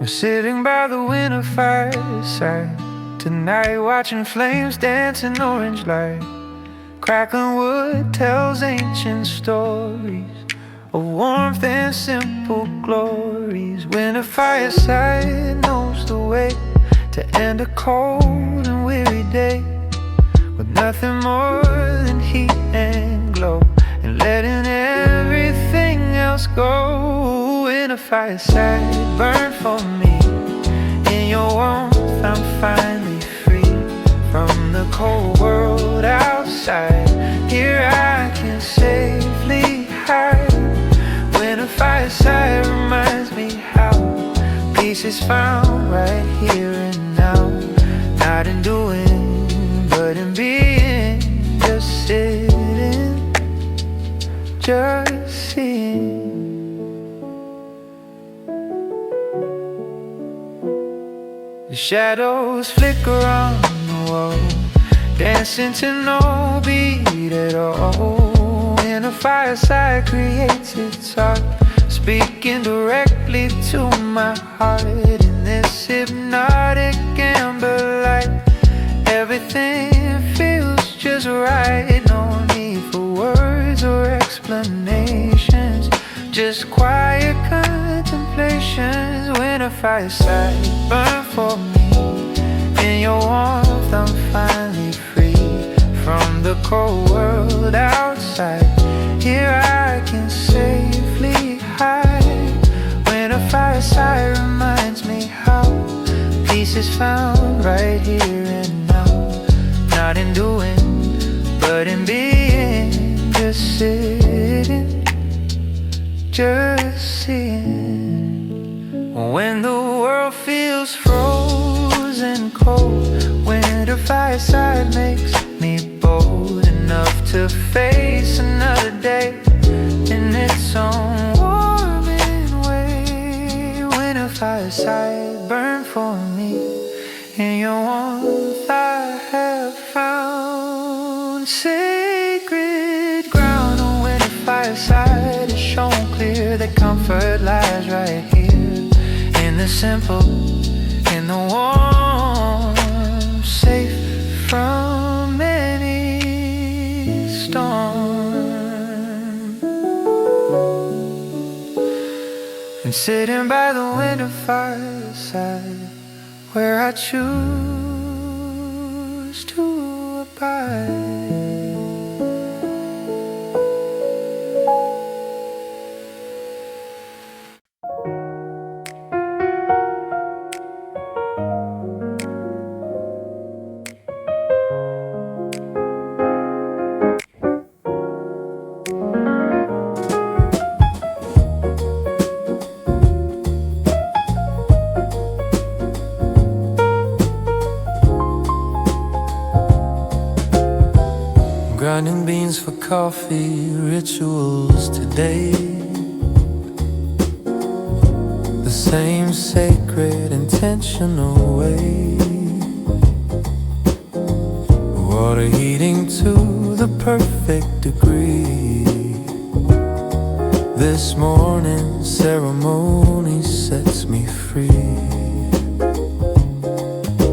We're sitting by the winter fireside tonight, watching flames dance in orange light. Crackling wood tells ancient stories of warmth and simple glories. Winter fireside knows the way to end a cold and weary day, with nothing more than heat and glow, and letting everything else go. In a fireside burn for me. In your warmth I'm finally free from the cold world outside. Here I can safely hide. When a fireside reminds me how peace is found right here and now. Not in doing, but in being. Just sitting, just seeing. The shadows flicker on the wall, dancing to no beat at all. And a fireside creates its art, speaking directly to my heart. In this hypnotic amber light, everything feels just right. No need for words or explanations, just quiet contemplations. When a fireside burn for me. In your warmth I'm finally free from the cold world outside. Here I can safely hide. When a fireside reminds me how peace is found right here and now. Not in doing, but in being. Just sitting, just seeing. When the world feels frozen cold, winter fireside makes me bold enough to face another day in its own warming way. When a fireside burn for me. In your warmth I have found sacred ground. When a fireside is shown clear that comfort lies right here. In the simple, in the warm, safe from any storm. And sitting by the winter fireside, where I choose to abide. Grinding beans for coffee, rituals today. The same sacred, intentional way. Water heating to the perfect degree. This morning ceremony sets me free.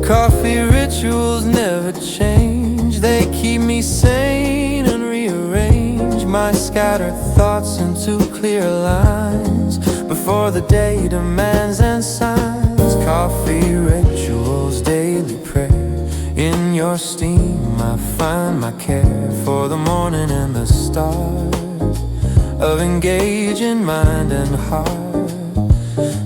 Coffee rituals never change. They keep me sane and rearrange my scattered thoughts into clear lines before the day demands and signs. Coffee rituals, daily prayer. In your steam I find my care for the morning and the start of engaging mind and heart.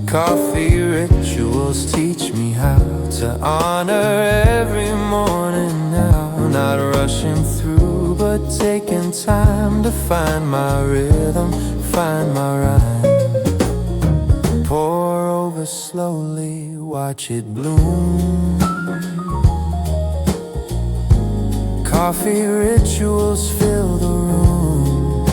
Coffee rituals teach me how to honor every morning now. Not rushing through, but taking time to find my rhythm, find my rhyme. Pour over slowly, watch it bloom. Coffee rituals fill the room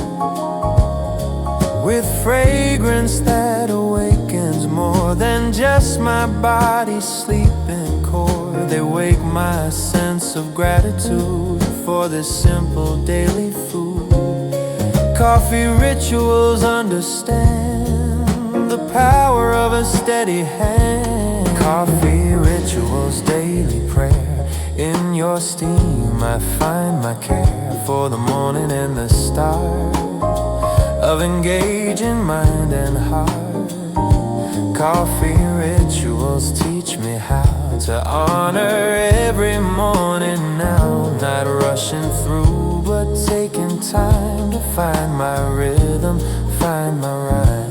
with fragrance that awakens more than just my body's sleeping core. They wake my sense of gratitude for this simple daily food. Coffee rituals understand the power of a steady hand. Coffee rituals, daily prayer. In your steam I find my care for the morning and the start of engaging mind and heart. Coffee rituals teach me how to honor every morning now. Not rushing through but taking time to find my rhythm, find my rhyme.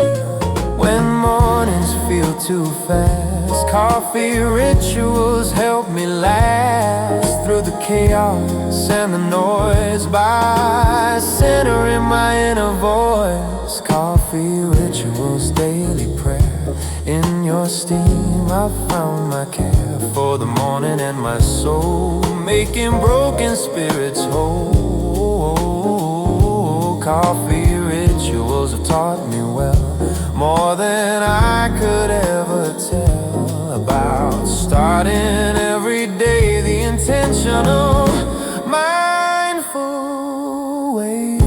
When mornings feel too fast, coffee rituals help me last through the chaos and the noise by centering my inner voice. Coffee rituals, daily prayer. In your steam I found my care for the morning and my soul, making broken spirits whole. Coffee rituals have taught me well, more than I could ever tell, about starting every day the intentional, mindful way.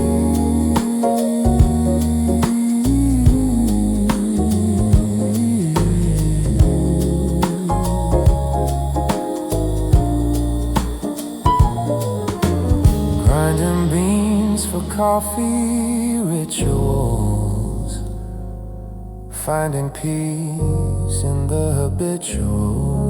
Grinding beans for coffee rituals, finding peace in the habitual.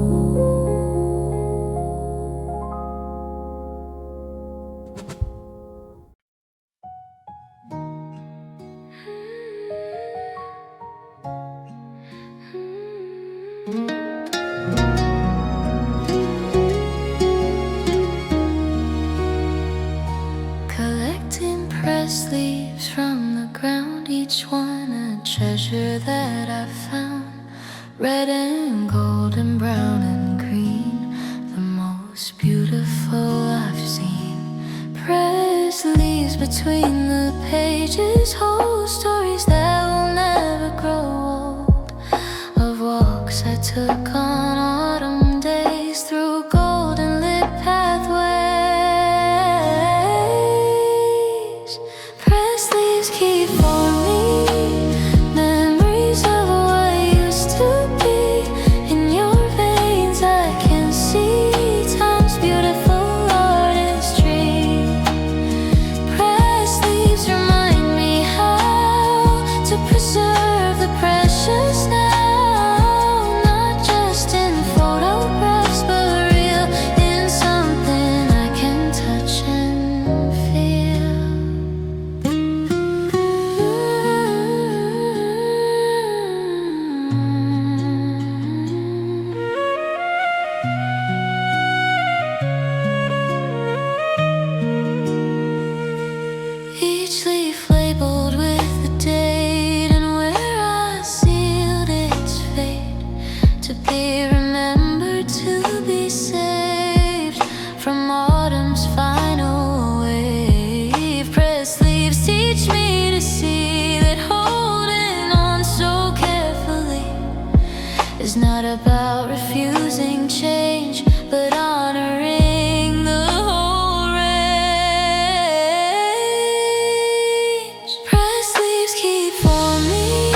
Collecting pressed leaves from the ground, each one a treasure that I found. Red and gold and brown and green, the most beautiful I've seen. Pressed leaves between the pages hold stories that will never grow old. Of walks I took on autumn days through golden lit pathways. Pressed leaves keep for me memories of what used to be. In your veins I can see time's beautiful artistry. Pressed leaves remind me how to preserve the precious now, not just in photographs but real, in something I can touch and feel. Each leaf labeled with the date and where I sealed its fate, to be remembered, to be saved from autumn's final wave. Pressed leaves teach me to see that holding on so carefully is not about refusing change, but honoring the whole range. Pressed leaves keep for me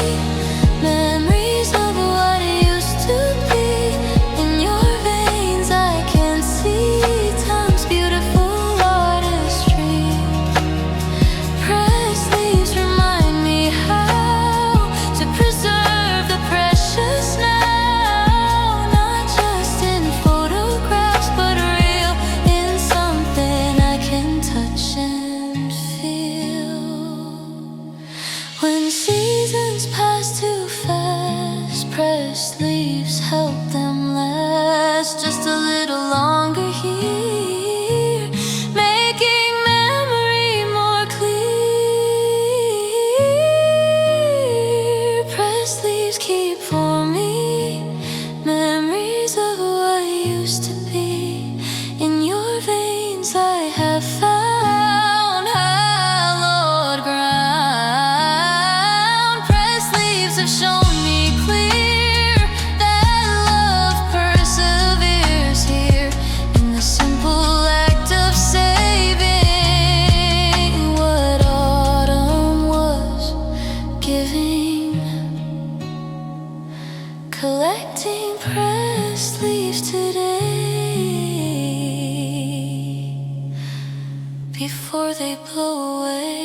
memories of what used to be. In your veins I can see time's beautiful artistry. Pressed leaves remind me how to preserve the precious now, not just in photographs but real, in something I can touch and feel. When seasons pass too fast, pressed leaves help them last just a little longer here, making memory more clear. Pressed leaves keep for me memories of what used to be. In your veins I have found hallowed ground. Pressed leaves have shown me clear that love perseveres here in the simple collecting pressed leaves today before they blow away.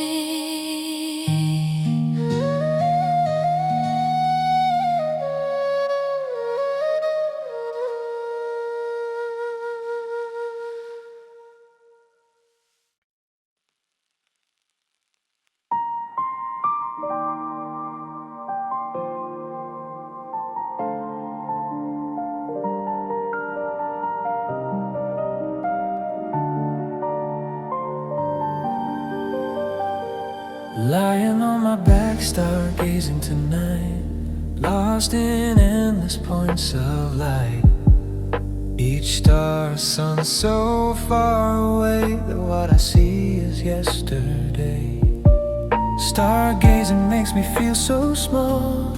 Lying on my back, stargazing tonight, lost in endless points of light. Each star a sun so far away that what I see is yesterday. Stargazing makes me feel so small,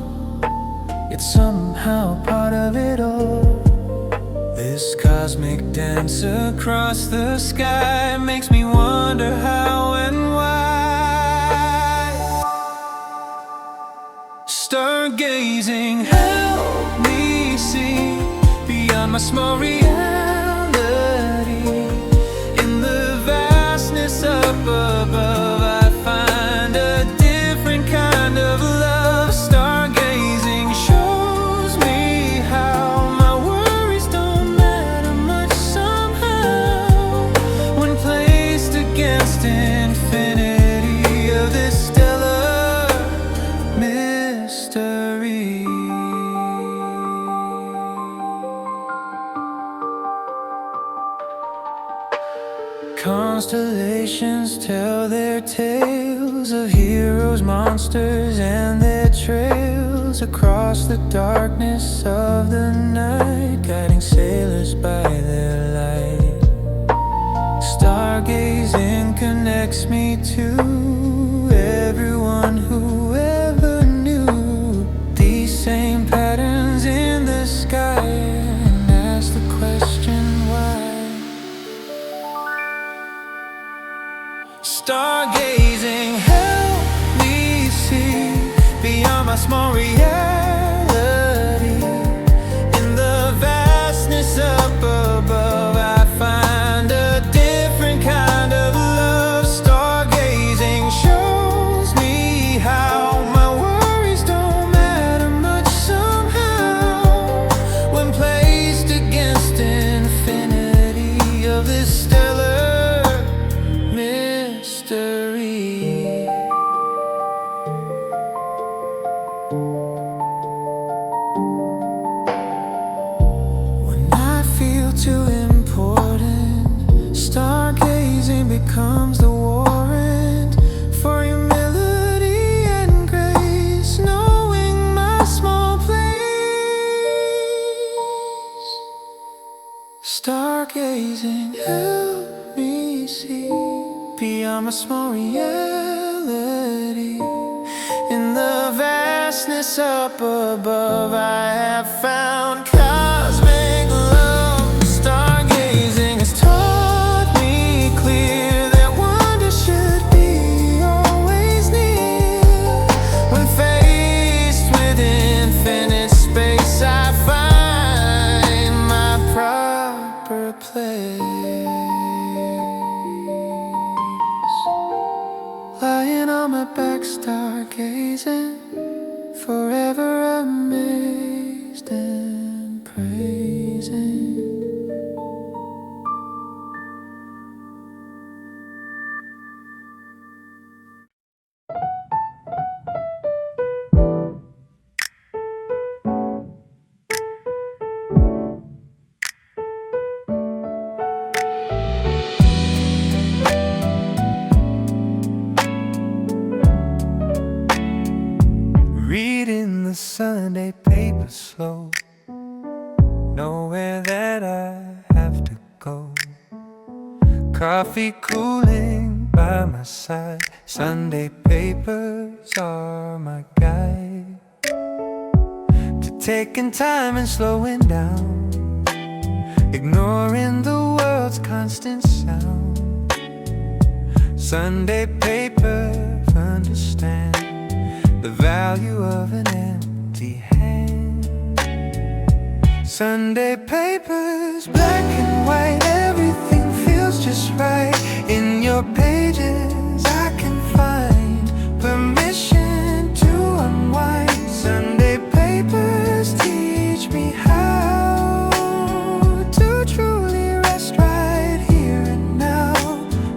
yet somehow part of it all. This cosmic dance across the sky makes me wonder how and why. Stargazing, help me see beyond my small reality. In the vastness up above, I find a different kind of love. Stargazing shows me how my worries don't matter much somehow when placed against infinity of this stellar mystery. Constellations tell their tales of heroes, monsters, and their trails across the darkness of the night, guiding sailors by their light. Stargazing connects me to everyone who ever knew these same patterns in the sky, and ask the question why. Stargazing, help me see beyond my small reality. In the vastness up above, I find a different kind of love. Stargazing shows me how my worries don't matter much somehow when placed against infinity of this stellar mystery. When I feel too important, stargazing becomes the warrant for humility and grace, knowing my small place. Stargazing, help me see beyond my small reality. In the vastness up above, I have found cosmic love. Stargazing has taught me clear that wonder should be always near. When faced with infinite space, I find my proper place. Lying on my back, stargazing, forever amazed and praising. Reading the Sunday paper slow, nowhere that I have to go. Coffee cooling by my side, Sunday papers are my guide to taking time and slowing down, ignoring the world's constant sound. Sunday papers understand the value of an empty hand. Sunday papers, black and white, everything feels just right. In your pages I can find permission to unwind. Sunday papers teach me how to truly rest right here and now.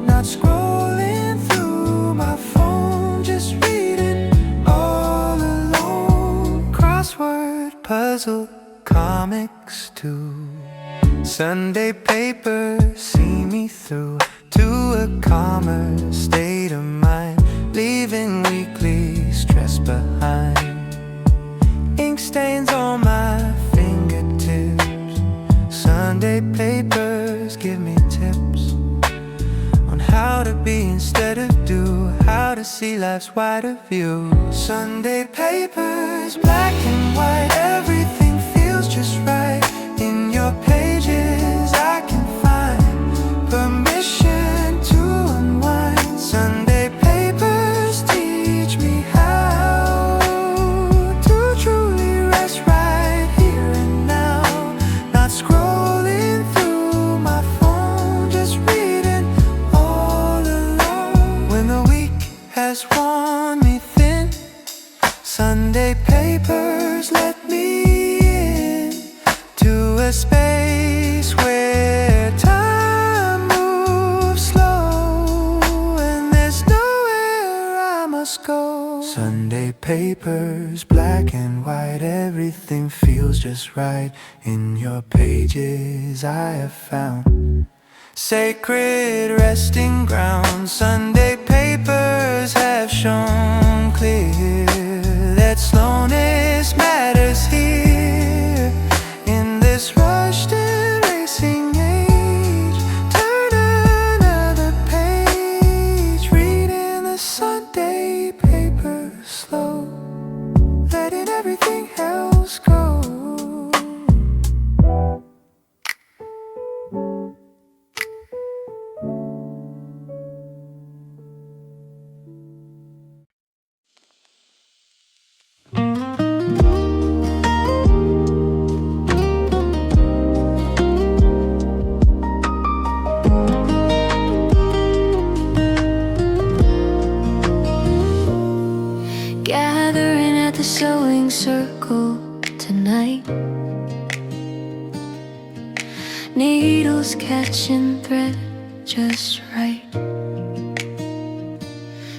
Not scrolling through my phone, just reading all alone. Crossword, puzzle, comics too. Sunday papers see me through to a calmer state of mind, leaving weekly stress behind. Ink stains on my fingertips. Sunday papers give me tips on how to be instead of do, how to see life's wider view. Sunday papers, black and white, everything feels just right. In your pages I can find permission to unwind. Sunday papers teach me how to truly rest right here and now. Not scrolling through my phone, just reading all alone. When the week has worn me thin, Sunday papers let me in to a space where time moves slow and there's nowhere I must go. Sunday papers, black and white, everything feels just right. In your pages I have found sacred resting ground. Sunday papers have shown clear that slowness matters here. In this rushed and racing age, turn another page, reading the Sunday paper slow, letting everything else go. Gathering at the sewing circle tonight, needles catching thread just right.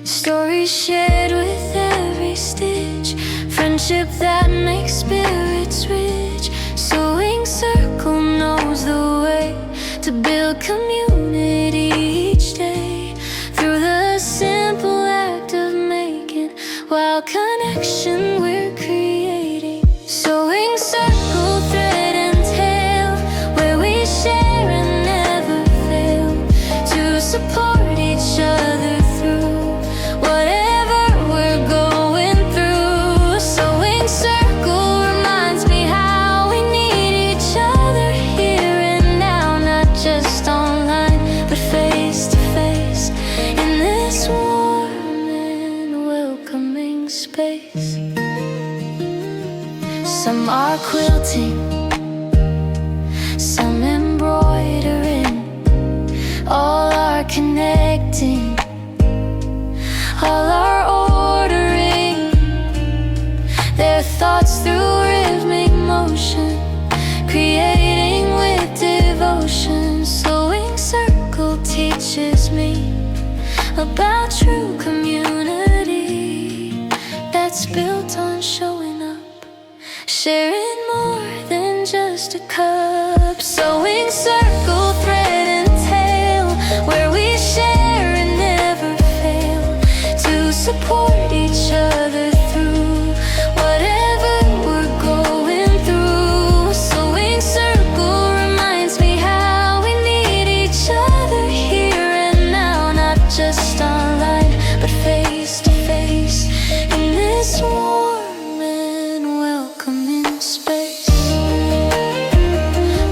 Stories shared with every stitch, friendship that makes spirits rich. Sewing circle knows the way to build community each day through the simple act of making, while connection we're creating. Sewing circle, thread and tail, where we share and never fail to support each other through whatever we're going through. Sewing circle reminds me how we need each other here and now, not just online but face to face in this warm and welcoming space. Some are quilting, some embroidering, all are connecting, all are ordering their thoughts through rhythmic motion, creating with devotion. Sewing circle teaches me about true community that's built on showing up, sharing more than just a cup. Sewing circle, thread and tail, where we share and never fail to support each other through whatever we're going through. Sewing circle reminds me how we need each other here and now, not just online but face to face in this warm and welcoming space.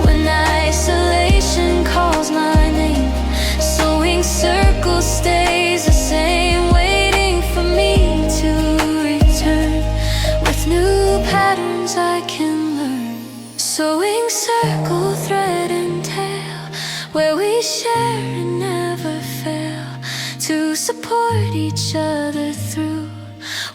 When isolation calls Sewing circle, thread and tail, where we share and never fail to support each other through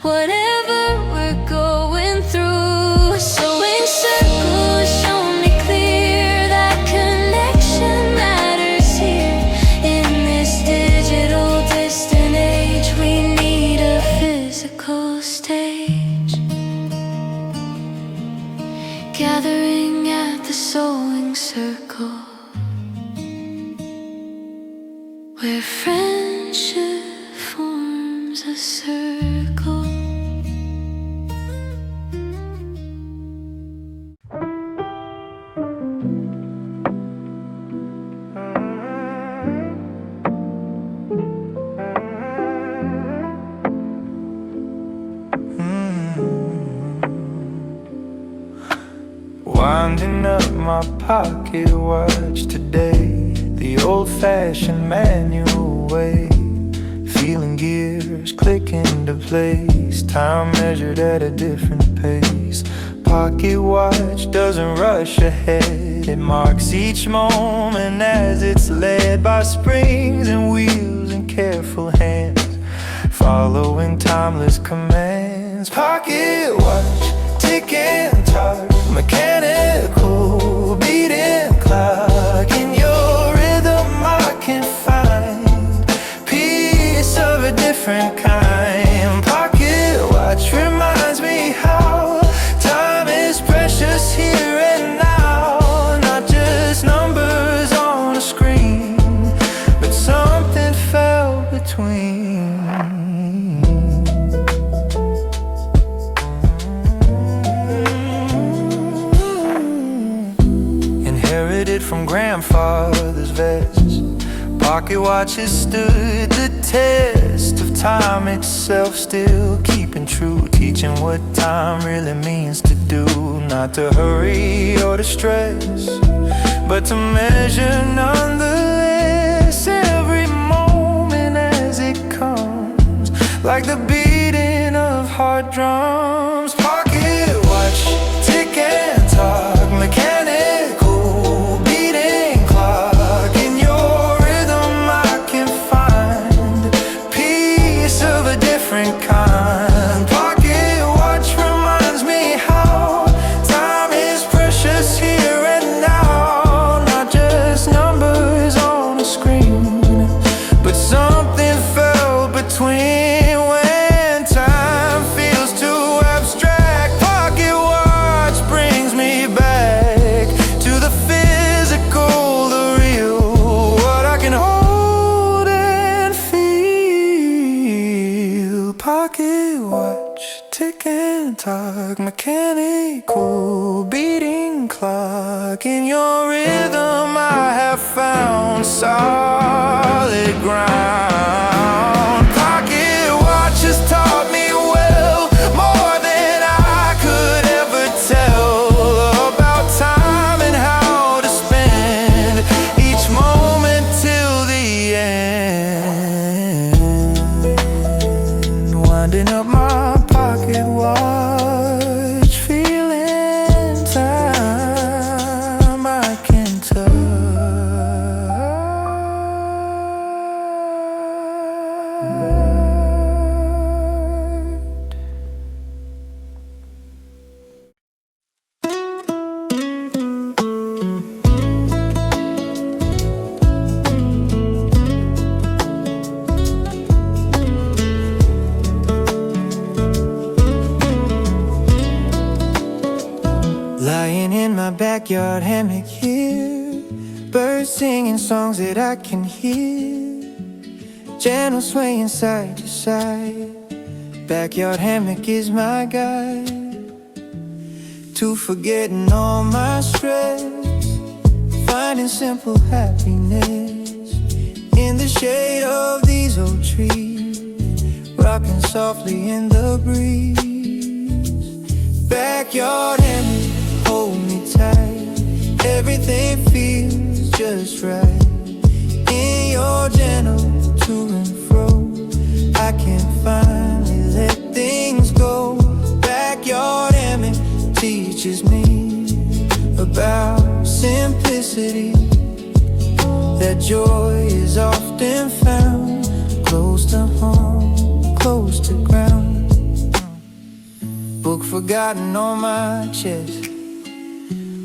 whatever we're going through. Sewing circles, show me clear that connection matters here. In this digital distant age, we need a physical stage. Gathering at the sewing circle, where friendship forms a circle. Winding up my pocket watch today, the old-fashioned manual way. Feeling gears click into place, time measured at a different pace. Pocket watch doesn't rush ahead, it marks each moment as it's led by springs and wheels and careful hands, following timeless commands. Pocket watch, ticking tock, mechanical, beating clock. In your rhythm I can find peace of a different kind. Pocket watch reminds me how time is precious here and now. Not just numbers on a screen, but something fell between. From grandfather's vests, pocket watches stood the test of time itself, still keeping true, teaching what time really means to do. Not to hurry or to stress, but to measure nonetheless. Every moment as it comes, like the beating of heart drums. Pocket watch, tick and talk, mechanical, kind. Pocket watch reminds me how time is precious here and now. Not just numbers on a screen, but something fell between. When time feels too abstract, pocket watch brings me back to the physical, the real, what I can hold and feel. Pocket watch, tick and talk, mechanical, beating clock. In your rhythm I have found solid ground. Pocket watch has taught me well, more than I could ever tell, about time and how to spend each moment till the end. Winding up my pocket watch, feeling time I can touch. Lying in my backyard hammock here, birds singing songs that I can hear, gentle swaying side to side. Backyard hammock is my guide to forgetting all my stress, finding simple happiness in the shade of these old trees, rocking softly in the breeze. Backyard hammock, hold me tight, everything feels just right. In your gentle to and fro, I can finally let things go. Backyard hammock teaches me about simplicity. That joy is often found close to home, close to ground. Book forgotten on my chest.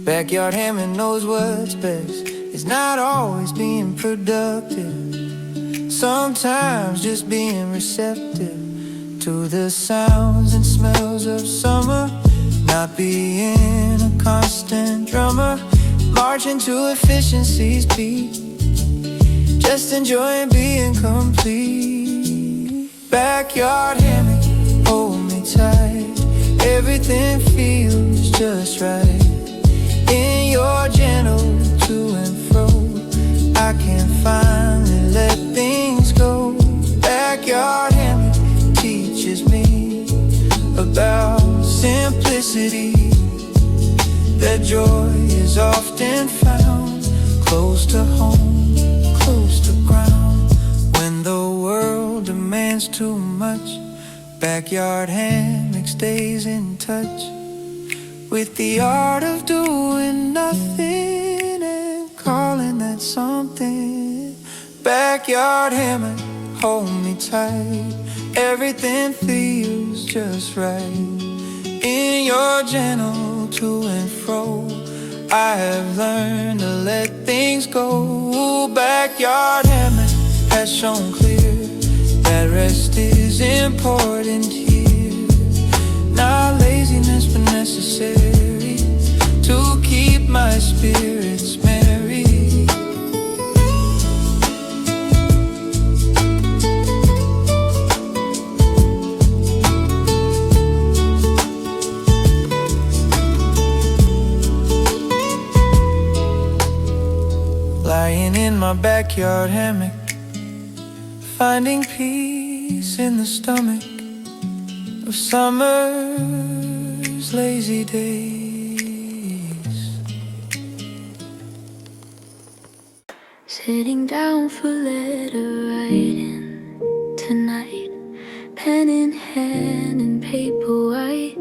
Backyard Hammond knows what's best. It's not always being productive, sometimes just being receptive to the sounds and smells of summer. Not being a constant drummer, marching to efficiency's beat, just enjoying being complete. Backyard hammock, hold me tight. Everything feels just right. In your gentle to and fro, I can finally let things go. Backyard hammock teaches me about simplicity. That joy is often found close to home, close to ground. When the world demands too much, backyard hammock stays in touch with the art of doing nothing and calling that something. Backyard hammock, hold me tight. Everything feels just right. In your gentle to and fro, I have learned to let things go. Backyard hammock has shown clear that rest is important here. Not laziness but necessary to keep my spirits merry. Lying in my backyard hammock, finding peace in the stomach of summer's lazy days. Sitting down for letter writing tonight, pen in hand and paper white,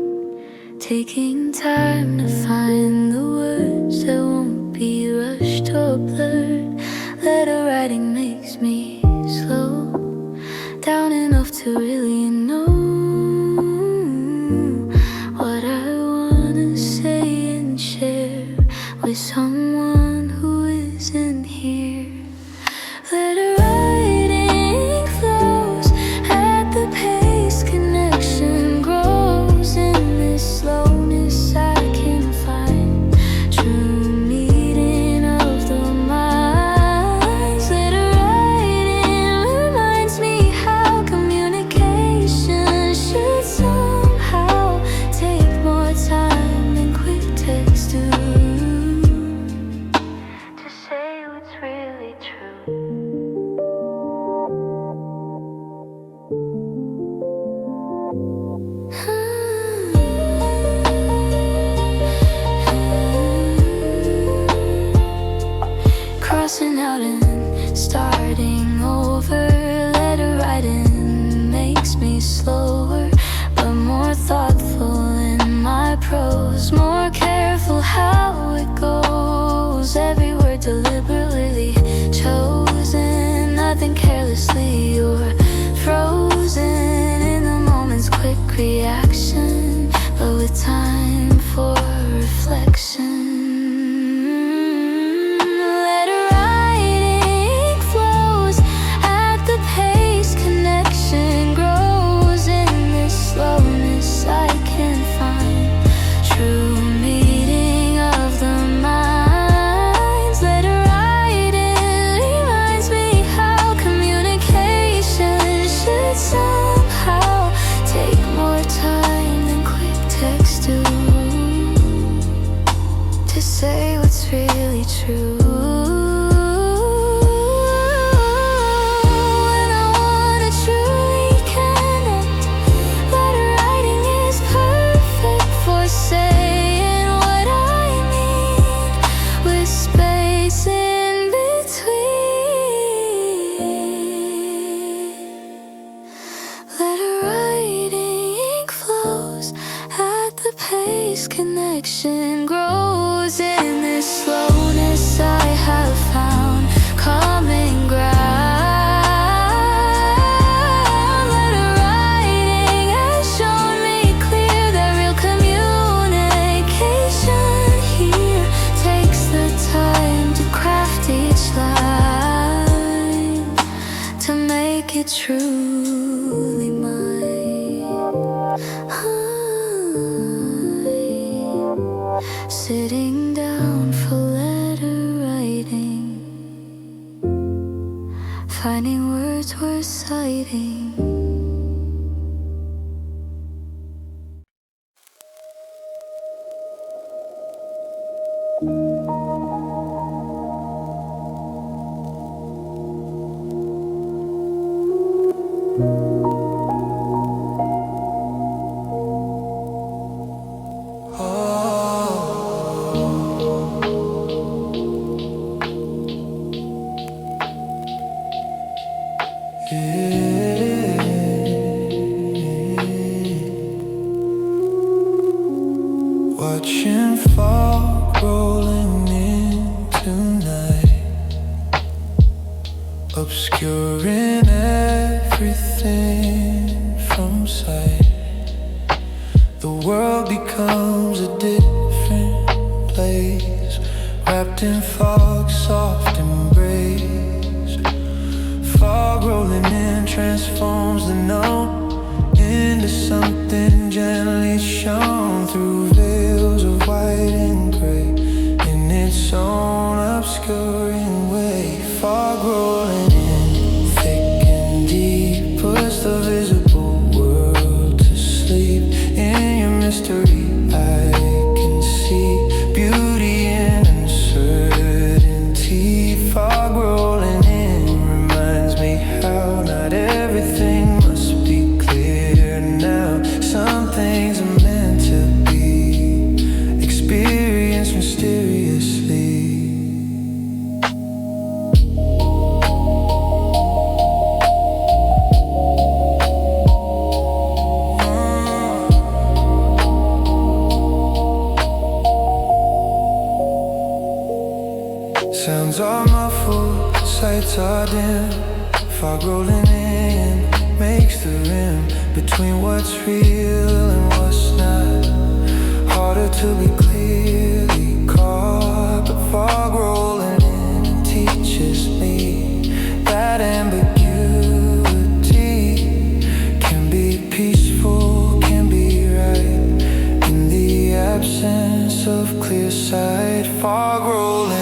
taking time to find the words that won't be rushed or blurred. Letter writing makes me slow down enough to really know what I wanna say and share with someone who isn't here. Letter writing flows at the pace connection grows. In this slowness I can find true meeting of the minds. Letter writing reminds me how communication should somehow take more time than quick text do, to say what's really true. Crossing out and starting over. Letter writing makes me slower, but more thoughtful in my prose. More careful how it goes. Every word deliberately chosen. Nothing carelessly or frozen in the moment's quick reaction, but with time for reflection. Letter writing flows at the pace connection grows. In this slowness I can find true sighting. Watching fog rolling in tonight, obscuring everything from sight. The world becomes a different place, wrapped in fog's soft embrace. Fog rolling in transforms the known into something gently shown through veils of white and gray. In its own obscuring way, fog rolling in thick and deep puts the visible world to sleep. In your mystery I can see beauty in uncertainty. Fog rolling in reminds me how not everything must be clear now. Some things are meant to be experienced mysteriously. Sounds are muffled, sights are dim. Fog rolling in makes the rim between what's real and what's not harder to be clearly caught. But fog rolling in teaches me that ambiguity can be peaceful, can be right in the absence of clear sight. Fog rolling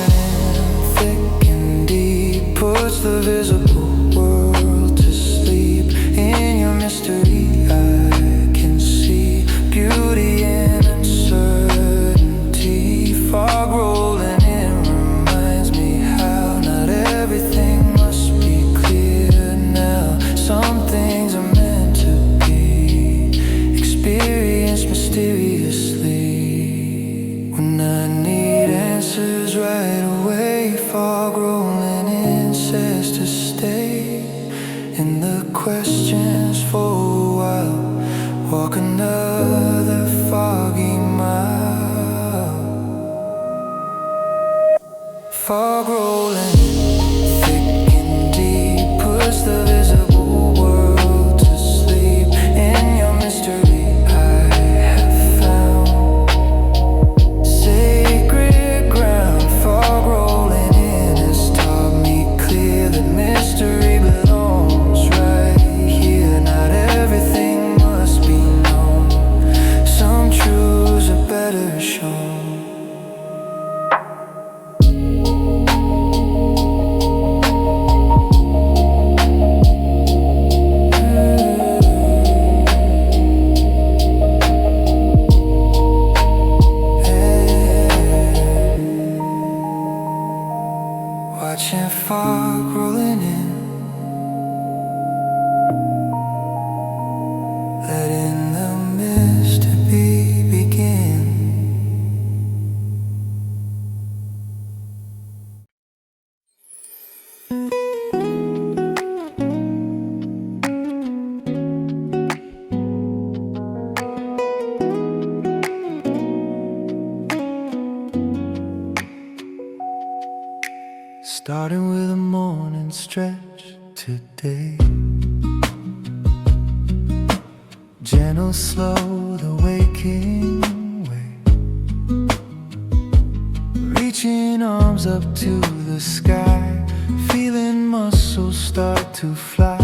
puts the visible world to sleep. In your mystery I can see beauty in uncertainty. Fog rolling in reminds me how not everything must be clear now. Some things are meant to be experienced mysteriously. When I need answers right away, fog rolling in says to stay in the questions for a while. Walk another foggy mile. Fog rolling thick and deep puts the visible world to sleep. In your mystery I have found sacred ground. Fog rolling in has taught me clear that mystery belongs right here. Not everything must be known. Some truths are better shown. Watching fog rolling in, letting the mystery begin. Starting with a morning stretch today. Gentle, slow, the waking way. Reaching arms up to the sky, feeling muscles start to fly.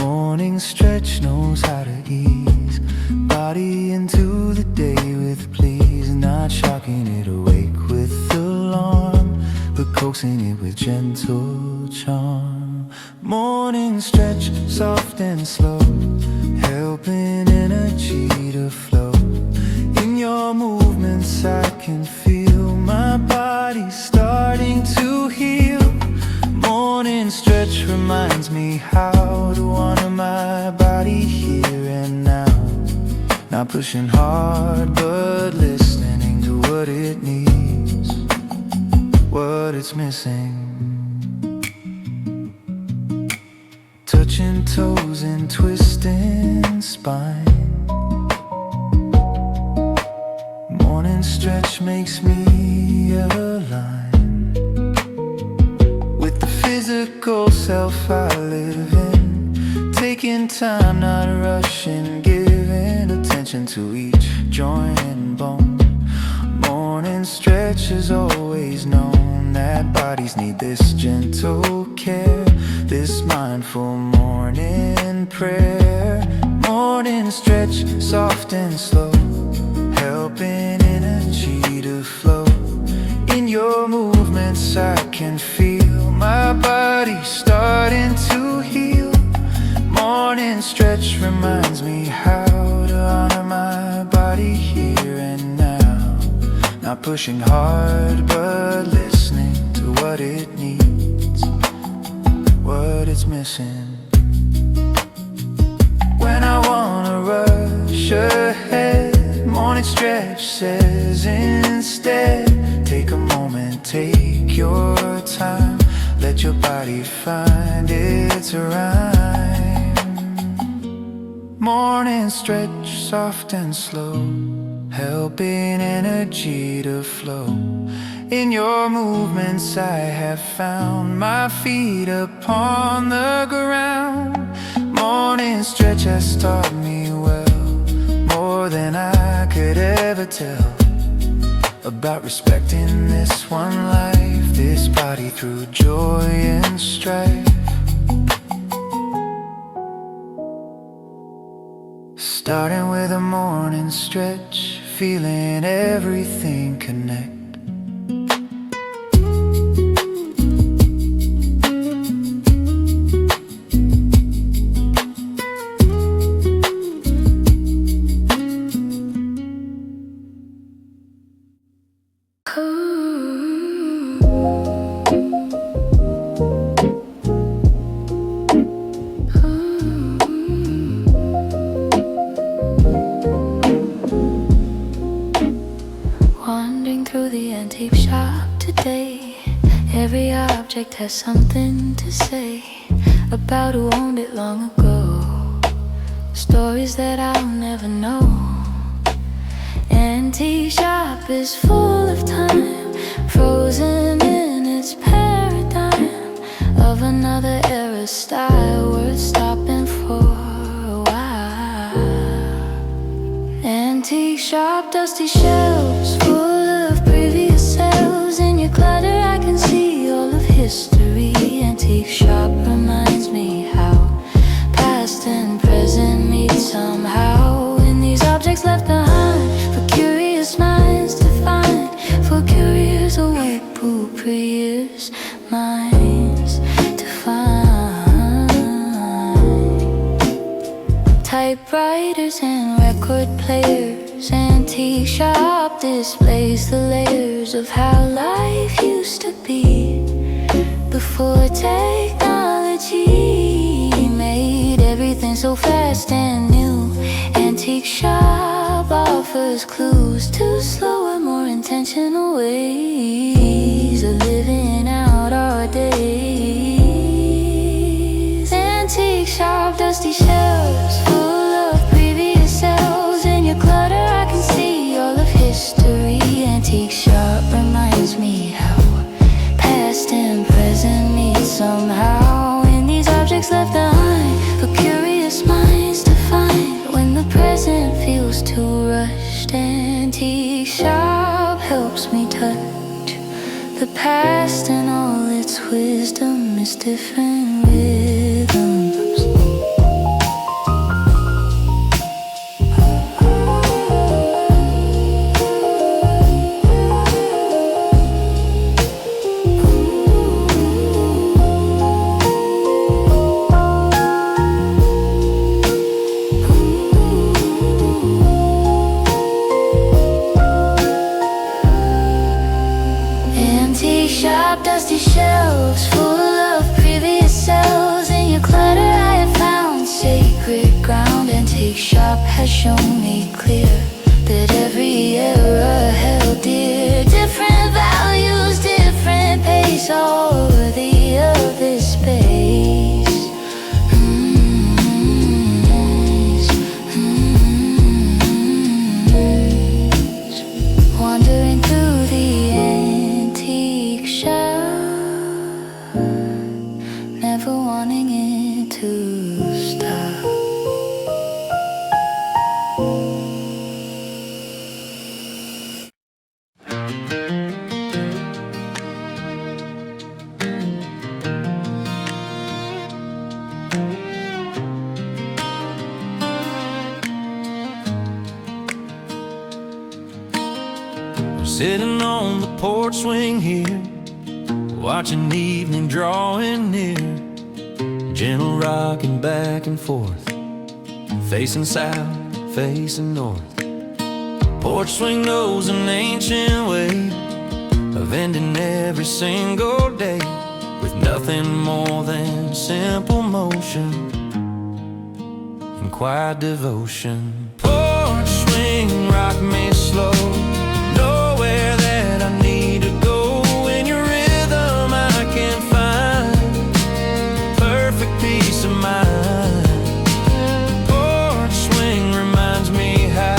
Morning stretch knows how to ease body into the day with please. Not shocking it awake with alarm, but coaxing it with gentle charm. Morning stretch, soft and slow, helping energy to flow. In your movements I can feel my body starting to heal. Morning stretch reminds me how to honor my body here and now. Not pushing hard but listening to what it needs, what it's missing. Touching toes and twisting spine. Morning stretch makes me align with the physical self I live in. Taking time, not rushing, giving attention to each joint and bone. Morning stretch has always known that bodies need this gentle care, this mindful morning prayer. Morning stretch, soft and slow, helping energy to flow. In your movements I can feel my body starting to heal. Morning stretch reminds me how to honor my body here and now. Not pushing hard but listening to what it needs, what it's missing. When I wanna rush ahead, morning stretch says instead, take a moment, take your time, let your body find its rhyme. Morning stretch, soft and slow, helping energy to flow. In your movements I have found my feet upon the ground. Morning stretch has taught me well, more than I could ever tell, about respecting this one life, this body through joy and strife. Starting with a morning stretch, feeling everything connect. Has something to say about who owned it long ago. Stories that I'll never know. Antique shop is full of time, frozen in its paradigm of another era style worth stopping for a while. Antique shop, dusty shelves full of previous sales. In your clutter I can see all of history. Antique shop reminds me how past and present meet somehow in these objects left behind for curious minds to find, for curious awake previous minds to find. Typewriters and record players, antique shop displays the layers of how life used to be before technology made everything so fast and new. Antique shop offers clues to slower, more intentional ways of living out our days. Antique shop, dusty shelves full of previous sales. In your clutter I can see all of history. Antique shop reminds me how past and present meet somehow in these objects left behind for curious minds to find when the present feels too rushed. Antique shop helps me touch the past and all its wisdom is different rhythms. top dusty shelves full of previous selves. In your clutter I have found sacred ground. Antique shop has shown me clear that every era held dear. Different values, different pace, all worthy of this space. Wandering through the antique shop, never wanting it to stop. Sitting on the porch swing here, watching evening drawing near, gentle rocking back and forth, facing south, facing north. Porch swing knows an ancient way of ending every single day with nothing more than simple motion and quiet devotion. Porch swing, rock me slow, nowhere that I need to go. In your rhythm I can find perfect peace of mind. Porch swing reminds me how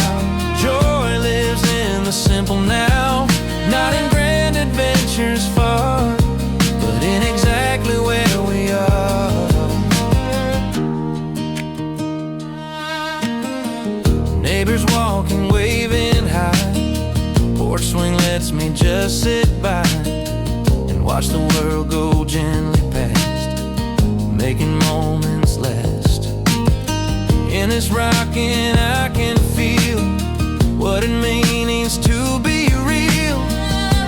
joy lives in the simple now, not in grand adventures far, but in exactly where we are. Neighbors walking, waving high. Porch swing lets me just sit by and watch the world go gently past, making moments last. In this rocking I can feel what it means to be real,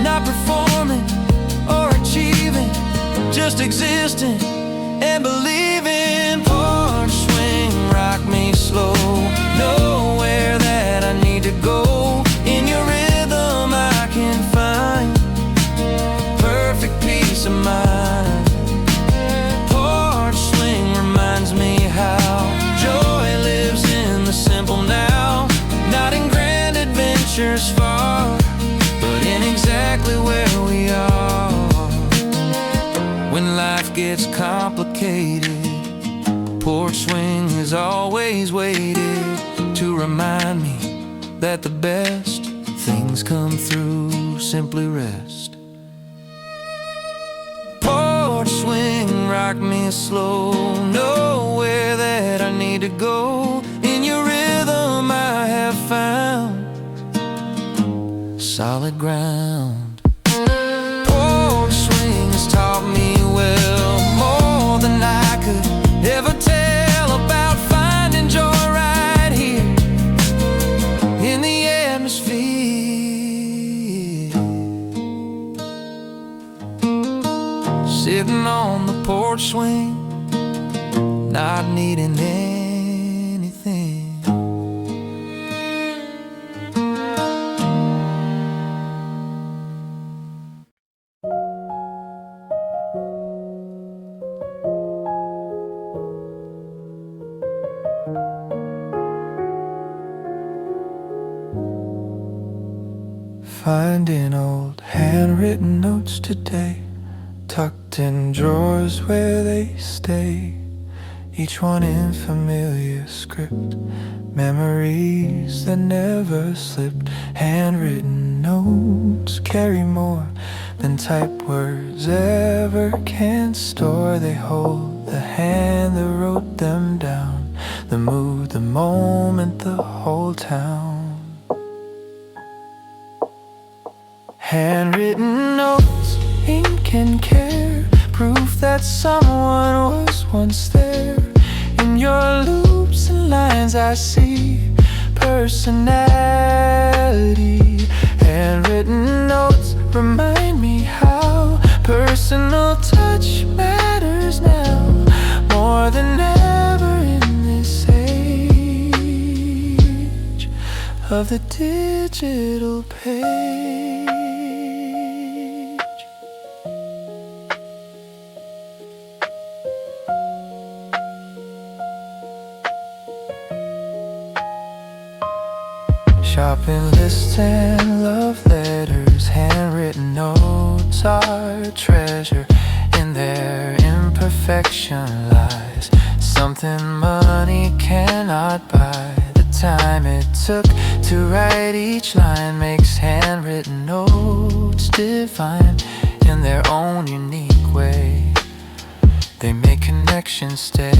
not performing or achieving, just existing and believing. Porch swing, rock me slow, nowhere that I need to go. In your rhythm I can find perfect peace of mind. Porch swing reminds me how joy lives in the simple now, not in grand adventures far, but in exactly where we are. When life gets complicated, porch swing has always waited to remind me that the best things come through simply rest. Porch swing, rock me slow, nowhere that I need to go. In your rhythm I have found solid ground. Porch swing has taught me well more than I could ever tell about finding joy right here in the atmosphere. Sitting on the porch swing, not needing anything. Finding old handwritten notes today, tucked in drawers where they stay, each one in familiar script, memories that never slipped. Handwritten notes carry more than typed words ever can store. They hold the hand that wrote them down, the mood, the moment, the whole town. Handwritten notes, ink and care, proof that someone was once there. In your loops and lines I see personality. Handwritten notes remind me how personal touch matters now, more than ever in this age of the digital page. shopping lists and love letters, handwritten notes are treasure. In their imperfection lies something money cannot buy. The time it took to write each line makes handwritten notes divine. In their own unique way, they make connections stay.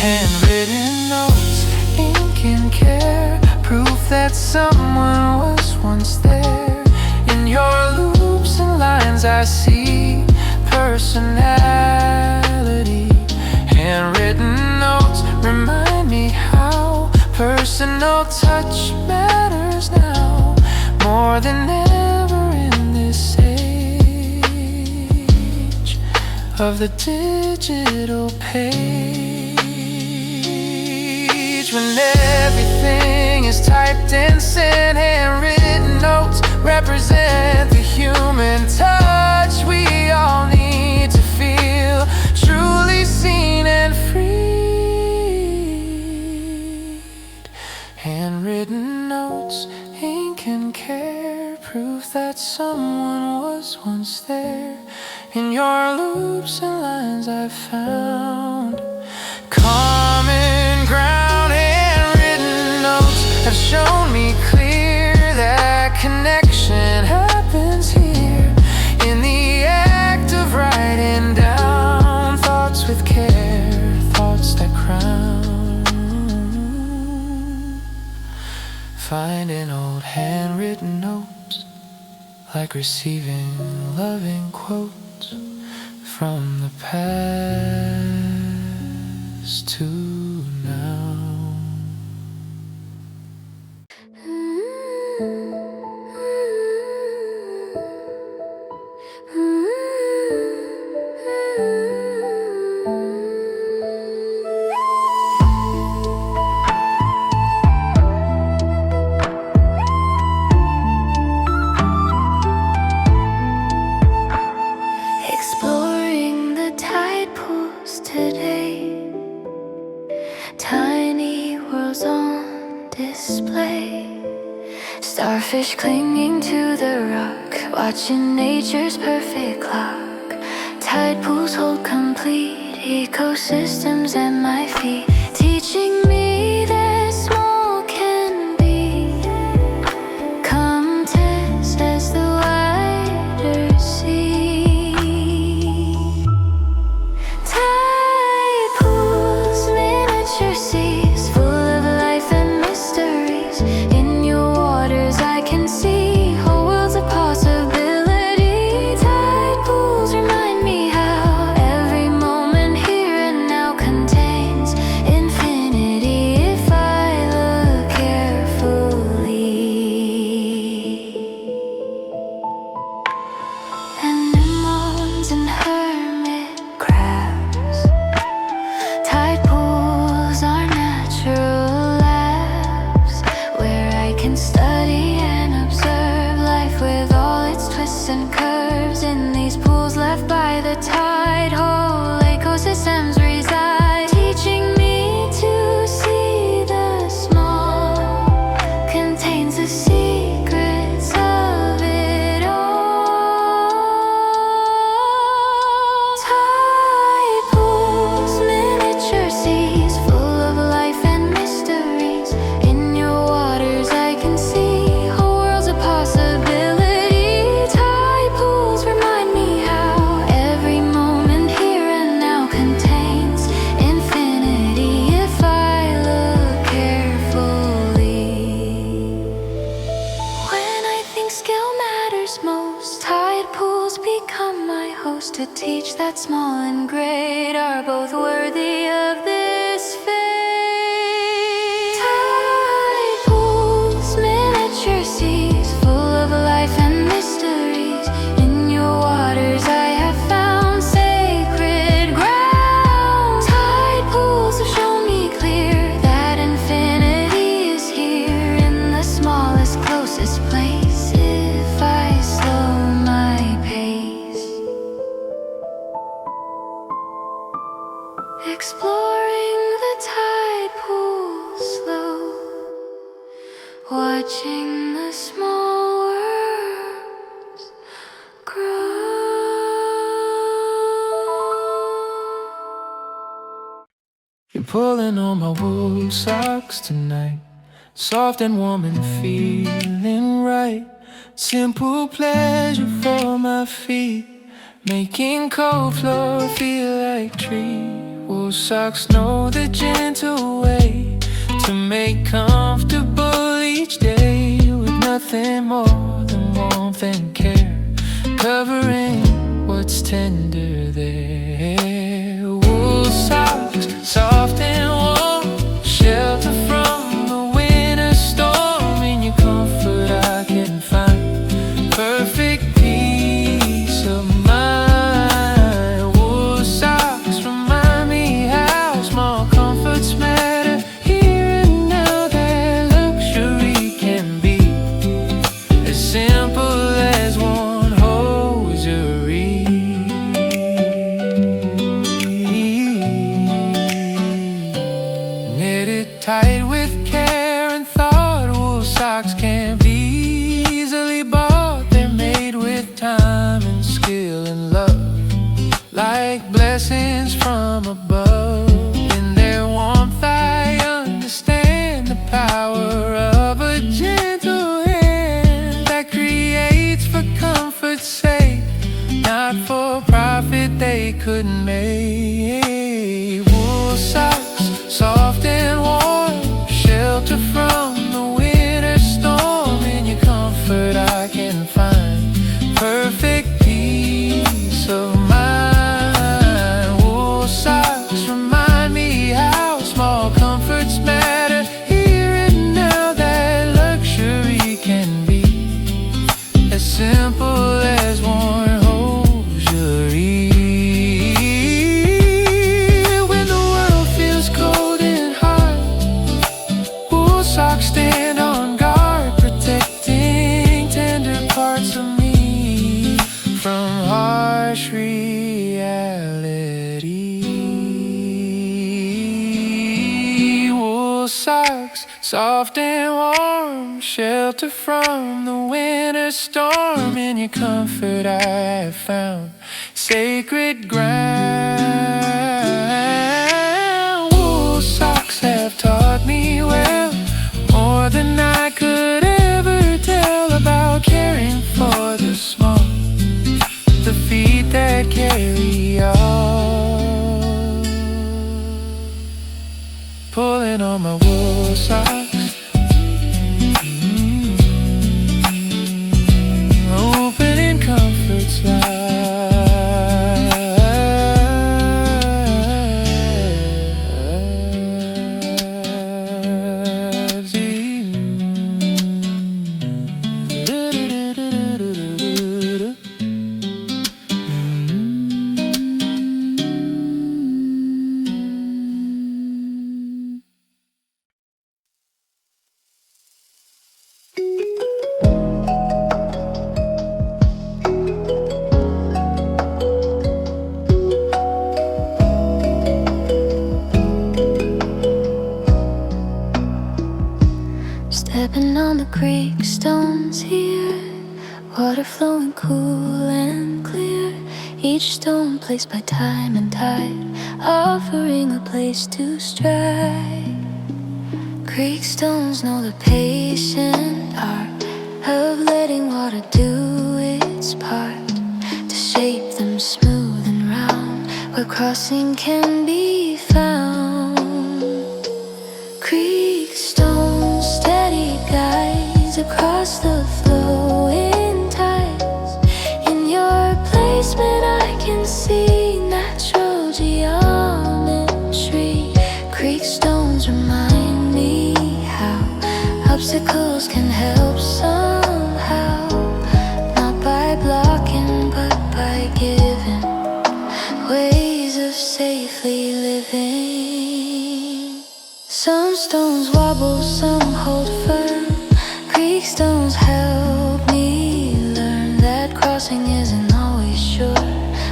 Handwritten notes, ink and care, proof that someone was once there. In your loops and lines I see personality. Handwritten notes remind me how personal touch matters now, more than ever in this age of the digital page. When everything is typed and sent, handwritten notes represent the human touch we all need to feel truly seen and freed. Handwritten notes, ink and care, proof that someone was once there. In your loops and lines I found common ground. Handwritten notes have shown me clear that connection happens here, in the act of writing down thoughts with care, thoughts that crown. Finding old handwritten notes, like receiving loving quotes from the past to now. Exploring the tide pools today, tiny worlds on display. Starfish clinging to the rock, watching nature's perfect clock. Tide pools hold complete ecosystems at my feet, teaching me that small can be. Come Tes as the wider sea. Tide pools, miniature seas, full of life and mysteries. In your waters I can see whole worlds of possibility. Tide pools remind me how every moment here and now contains infinity if I look carefully. Anemones and hermit crabs, tide pools are natural labs where I can study and observe life with all its twists and curves. In these pools left by the tide, whole ecosystems reside, teaching me to see the small contains the secrets of it all. Tide pools, miniature seas, full of life and mysteries. In your waters I can see whole worlds of possibility. Tide pools remind me how every moment here and now contains infinity if I look carefully. When I think skill matters most, tide pools become my host to teach that small and great are both worthy of this fate. Tide pools, miniature seas, full of life and mysteries. In your waters I have found sacred ground. Tide pools have shown me clear that infinity is here in the smallest, closest place if I slow my pace. Exploring the tide pools slow watching the small words grow. You're pulling on my wool socks tonight, soft and warm and feeling right. Simple pleasure for my feet, making cold floor feel like trees. Wool socks know the gentle way to make comfortable each day, with nothing more than warmth and care, covering what's tender there. Wool socks, soft and warm, shelter from the winter storm. In your comfort I can find perfect peace of mind. Wool socks remind me how small comforts matter here and now, that luxury can be as simple as one hosiery. Knitted tight with care and thought, wool socks can't be easily bought. They're made with time and skill and love, like blessings from above. In their warmth I understand the power of a gentle hand that creates for comfort's sake, not for profit they couldn't make. Wool socks, soft and warm, shelter from the winter storm. In your comfort I can find perfect peace of mind. Wool socks remind me how small comforts matter here and now, that luxury can be as simple as one hosiery. When the world feels cold and hard, wool socks stand on guard, protecting tender parts of me from harsh reality. Wool socks, soft and warm, shelter from the winter storm. In your comfort I have found sacred ground. Wool socks have taught me well, more than I could ever tell, about caring for the small, the feet that carry on. Pulling on my wool socks, opening comfort's Stepping on the creek stones here, water flowing cool and clear. Each stone placed by time and tide, offering a place to stride. Creek stones know the patient art of letting water do its part, to shape them smooth and round where crossing can be found. Creek stones, steady guides across the flowing tides. In your placement I can see natural geometry. Creek stones remind me how obstacles can help somehow, not by blocking but by giving ways of safely living. Some stones wobble, some hold firm. Creek stones help me learn that crossing isn't always sure,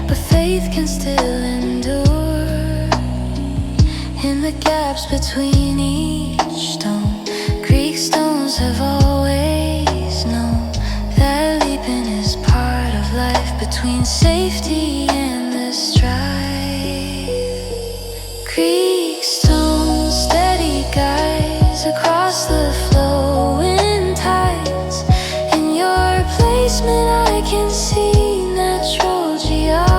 but faith can still endure. In the gaps between each stone, Creek stones have always between safety and the strife. Creek stones, steady guides across the flowing tides. In your placement I can see natural geometry.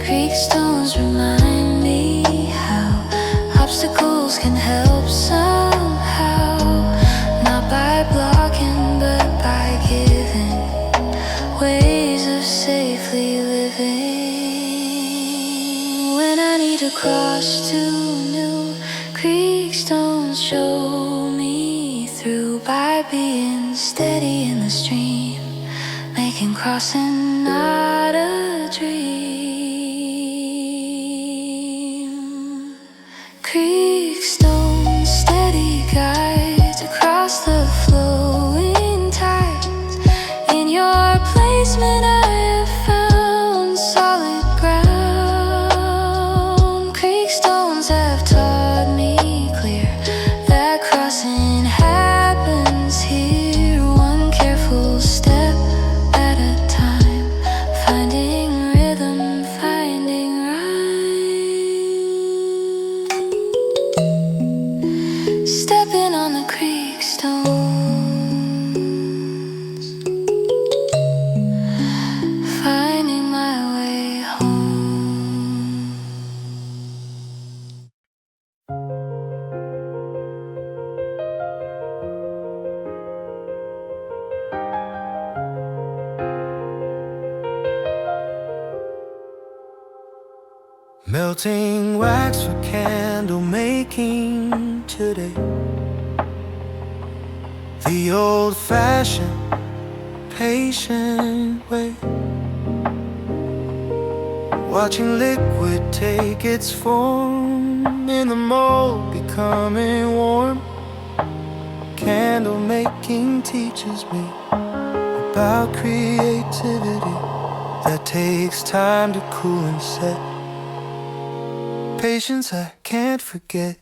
Creek stones remind me how obstacles can help somehow, not by blocking but by giving ways of safely living. When I need to cross to new creeks, don't show me through by being steady in the stream, making crossing not a dream. Creek stones, steady guides across the flowing tides. In your placement I have found solid ground. Creek stones have taught me clear that crossing happens here, one careful step at a time, finding rhythm, finding rhyme. Stepping on the creek stones, finding my way home. Melting wax for candle making today, the old-fashioned, patient way. Watching liquid take its form in the mold, becoming warm. Candle making teaches me about creativity that takes time to cool and set. Patience I can't forget.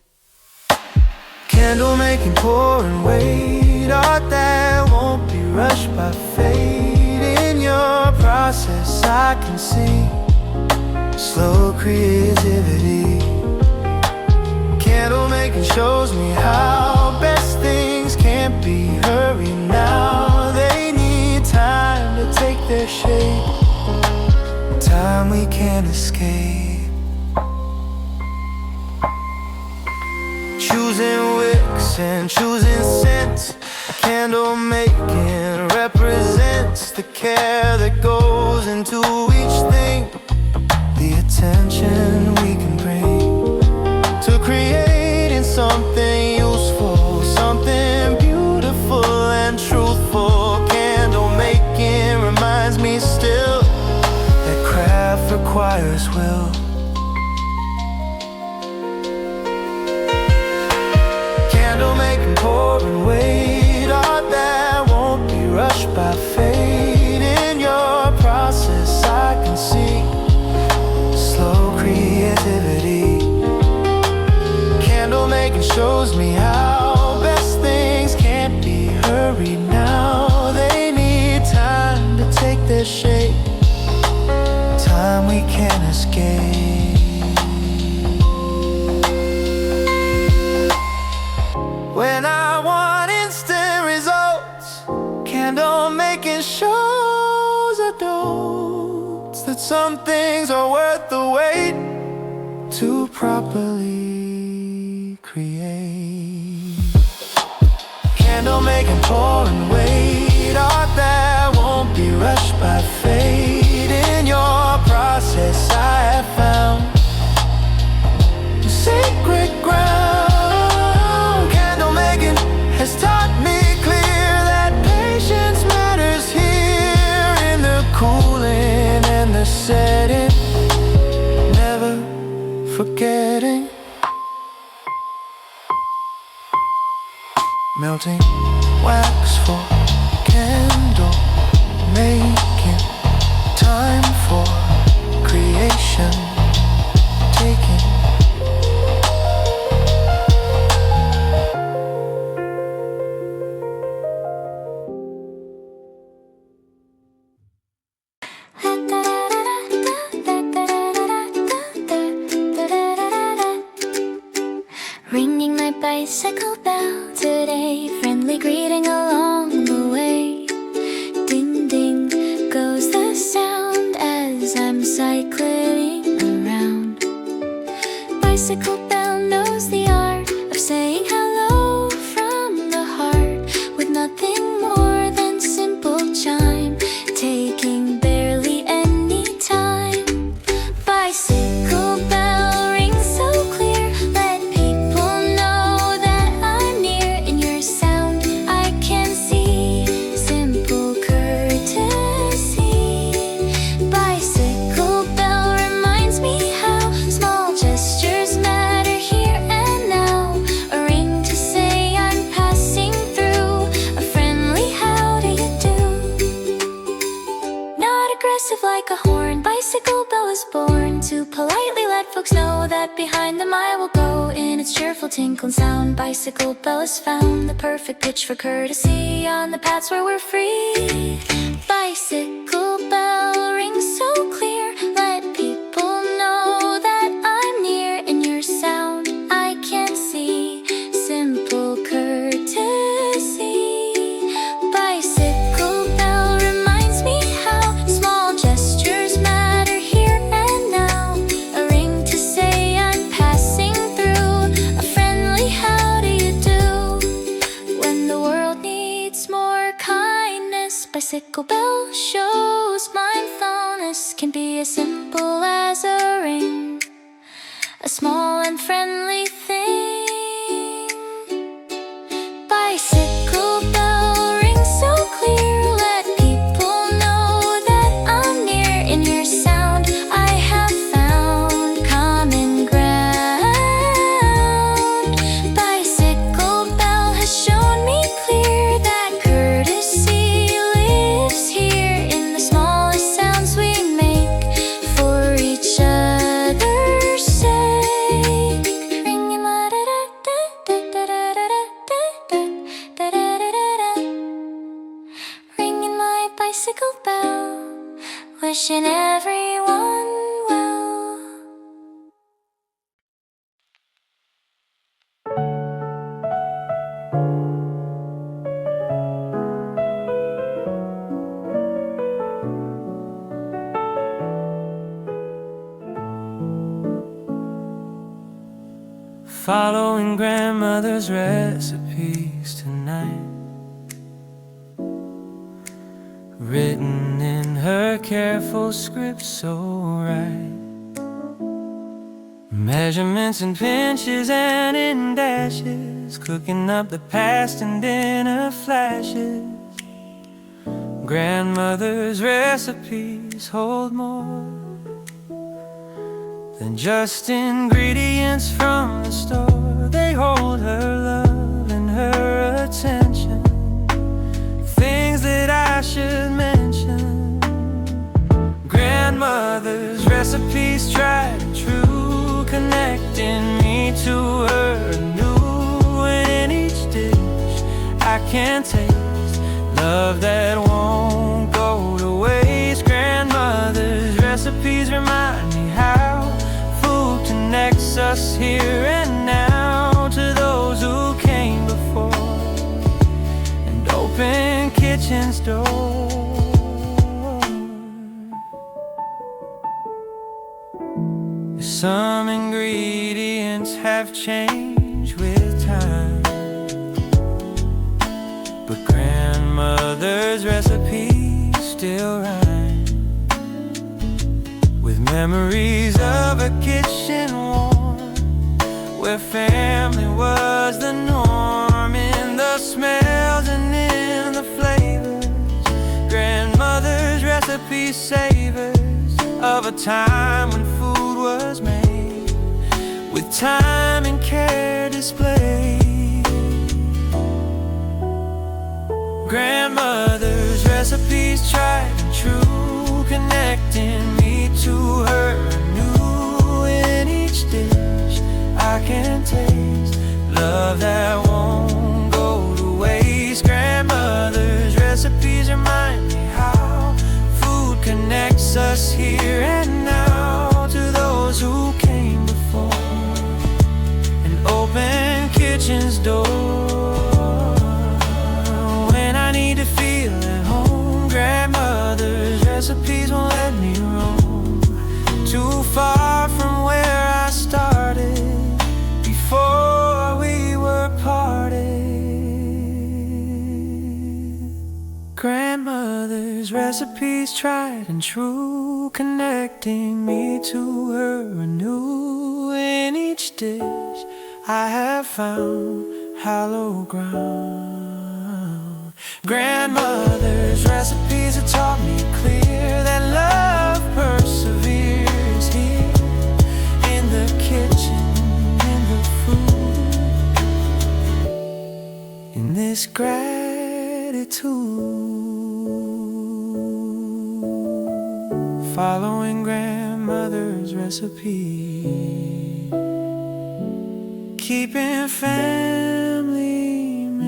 Candle making, pour and wait, art that won't be rushed by fate. In your process I can see slow creativity. Candle making shows me how best things can't be hurried now. They need time to take their shape, time we can't escape. Choosing wicks and choosing scents, candle making represents the care that goes into each thing, the attention we can bring to creating something useful, something beautiful and truthful. Candle making reminds me still that craft requires will. Candle making, pour and wait, art that won't be rushed by fate. In your process I can see slow creativity. Candle making shows me how best things can't be hurried now. They need time to take their shape, time we can't escape. When I want instant results, candle making shows adults that some things are worth the wait to properly create. Candle making, pour and wait, art that won't be rushed by fate. In your process I have found sacred ground. Has taught me clear that patience matters here, in the cooling and the setting, never forgetting. Melting wax for candle making, time for creation taking. bicycle bell today, friendly greeting along the way. Ding ding goes the sound as I'm cycling around. Bicycle bell knows the art of saying hello from the heart, with nothing more than simple chime, taking barely any time. Bicycle bell rings so clear, let people know that I'm near. In your sound I can see simple courtesy. Bicycle bell reminds me how small gestures matter here and now. A ring to say I'm passing through, a friendly how do you do. Not aggressive like a horn, bicycle bell is born to politely let folks know that behind them I will go. In its cheerful tinkle and sound, bicycle bell has found the perfect pitch for courtesy on the paths where we're free. Bicycle bell rings so clear, let people know that I'm near. In your sound I can see simple courtesy. Bicycle bell reminds me how small gestures matter here and now. A ring to say I'm passing through, a friendly how do you do. When the world needs more kindness, bicycle bell shows mindfulness can be as simple as a ring, a small and friendly thing. Bicycle bell rings so clear, let people know that I'm near. In your sound I have found common ground. Bicycle bell has shown me clear that courtesy lives here in the smallest sounds we make for each other's sake. Ringing my da-da-da-da-da-da-da-da-da-da-da-da. Ringing my bicycle bell, wishing everyone well. Following grandmother's recipes tonight, written in her careful script so right. Measurements in pinches and in dashes, cooking up the past in dinner flashes. Grandmother's recipes hold more than just ingredients from the store. They hold her love and her attention, things that I should mention. Grandmother's recipes tried and true, connecting me to her anew. And in each dish I can taste love that won't go to waste. Grandmother's recipes remind me how food connects us here and now to those who came before and open kitchen's door. Some ingredients have changed with time, but grandmother's recipes still rhyme with memories of a kitchen warm, where family was the norm. In the smells and in the flavors, grandmother's recipes savors of a time when food was made with time and care displayed. Grandmother's recipes tried and true, connecting me to her anew. In each dish I can taste love that won't go to waste. Grandmother's recipes remind me how food connects us here and now to those who came before and open kitchen's recipes won't let me roam too far from where I started before we were parted. Grandmother's recipes, tried and true, connecting me to her anew. In each dish I have found hallowed ground. Grandmother's recipes have taught me clear that love perseveres here in the kitchen, in the food, in this gratitude. Following grandmother's recipe, keeping family memory.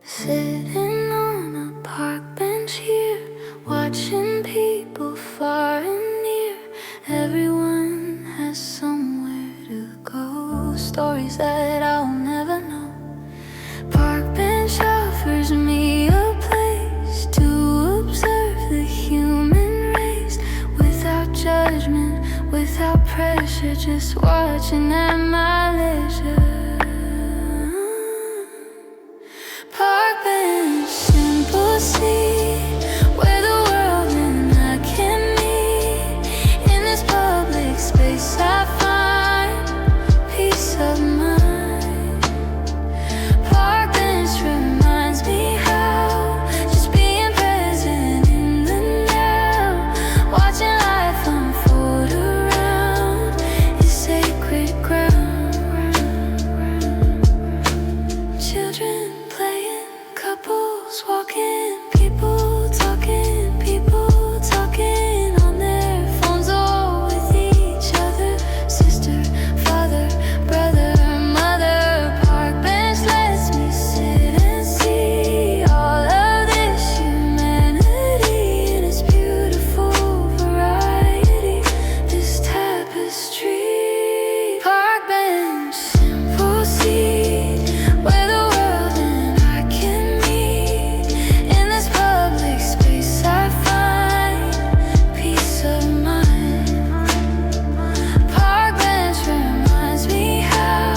Sitting on a park bench here, watching people far and near. Everyone has somewhere to go, stories that I'll never know. Park bench offers me a place to observe the human race, without judgment, without pressure, just watching at my leisure. Park bench, simple seat, where the world and I can meet. In this public space I find peace of mind. Park bench reminds me how just being present in the now, watching life unfold around, is sacred ground. Children playing, couples walking, people talking on their phones, all with each other. Sister, father, brother, mother. Park bench lets me sit and see all of this humanity in its beautiful variety, this tapestry. Park bench, simple seat, where the world and I can meet. In this public space I find peace of mind. Park bench reminds me how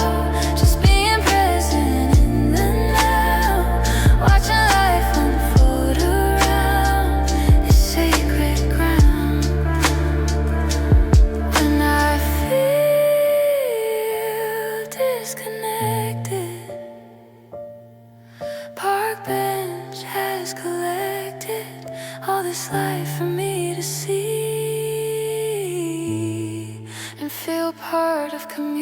just being present in the now, watching life unfold around, is sacred ground. When I feel disconnected, park bench has collected all this life for me to see and feel part of community.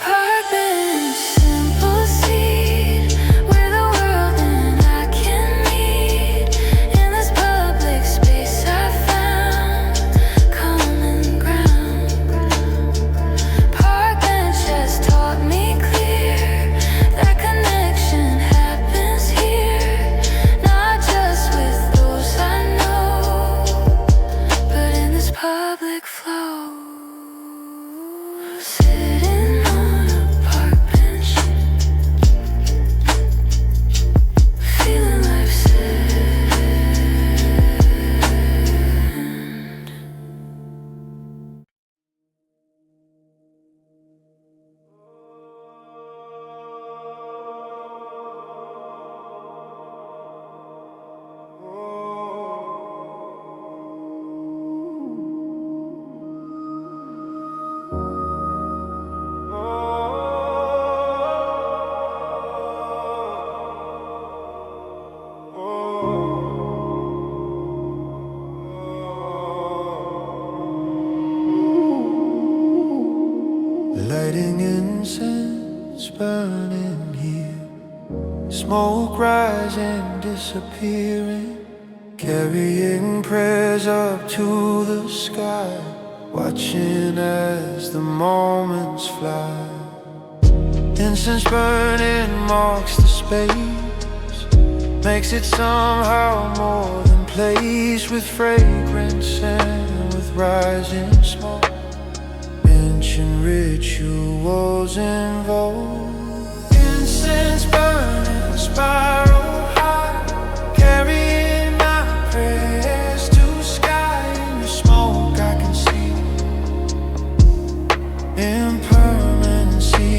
Park bench, simple seat, where the world and I can meet. In this public space I found common ground. Park bench has taught me clear that connection happens here, not just with those I know, but in this public flow. Sitting on a park bench, feeling life send. Lighting incense burning here, smoke rising, disappearing. carrying prayers up to the sky, watching as the moments fly. Incense burning marks the space, makes it somehow more than place, with fragrance and with rising smoke. Ancient rituals involved. Incense burning, spiral high, carrying my prayers to sky. In the smoke I can see impermanency.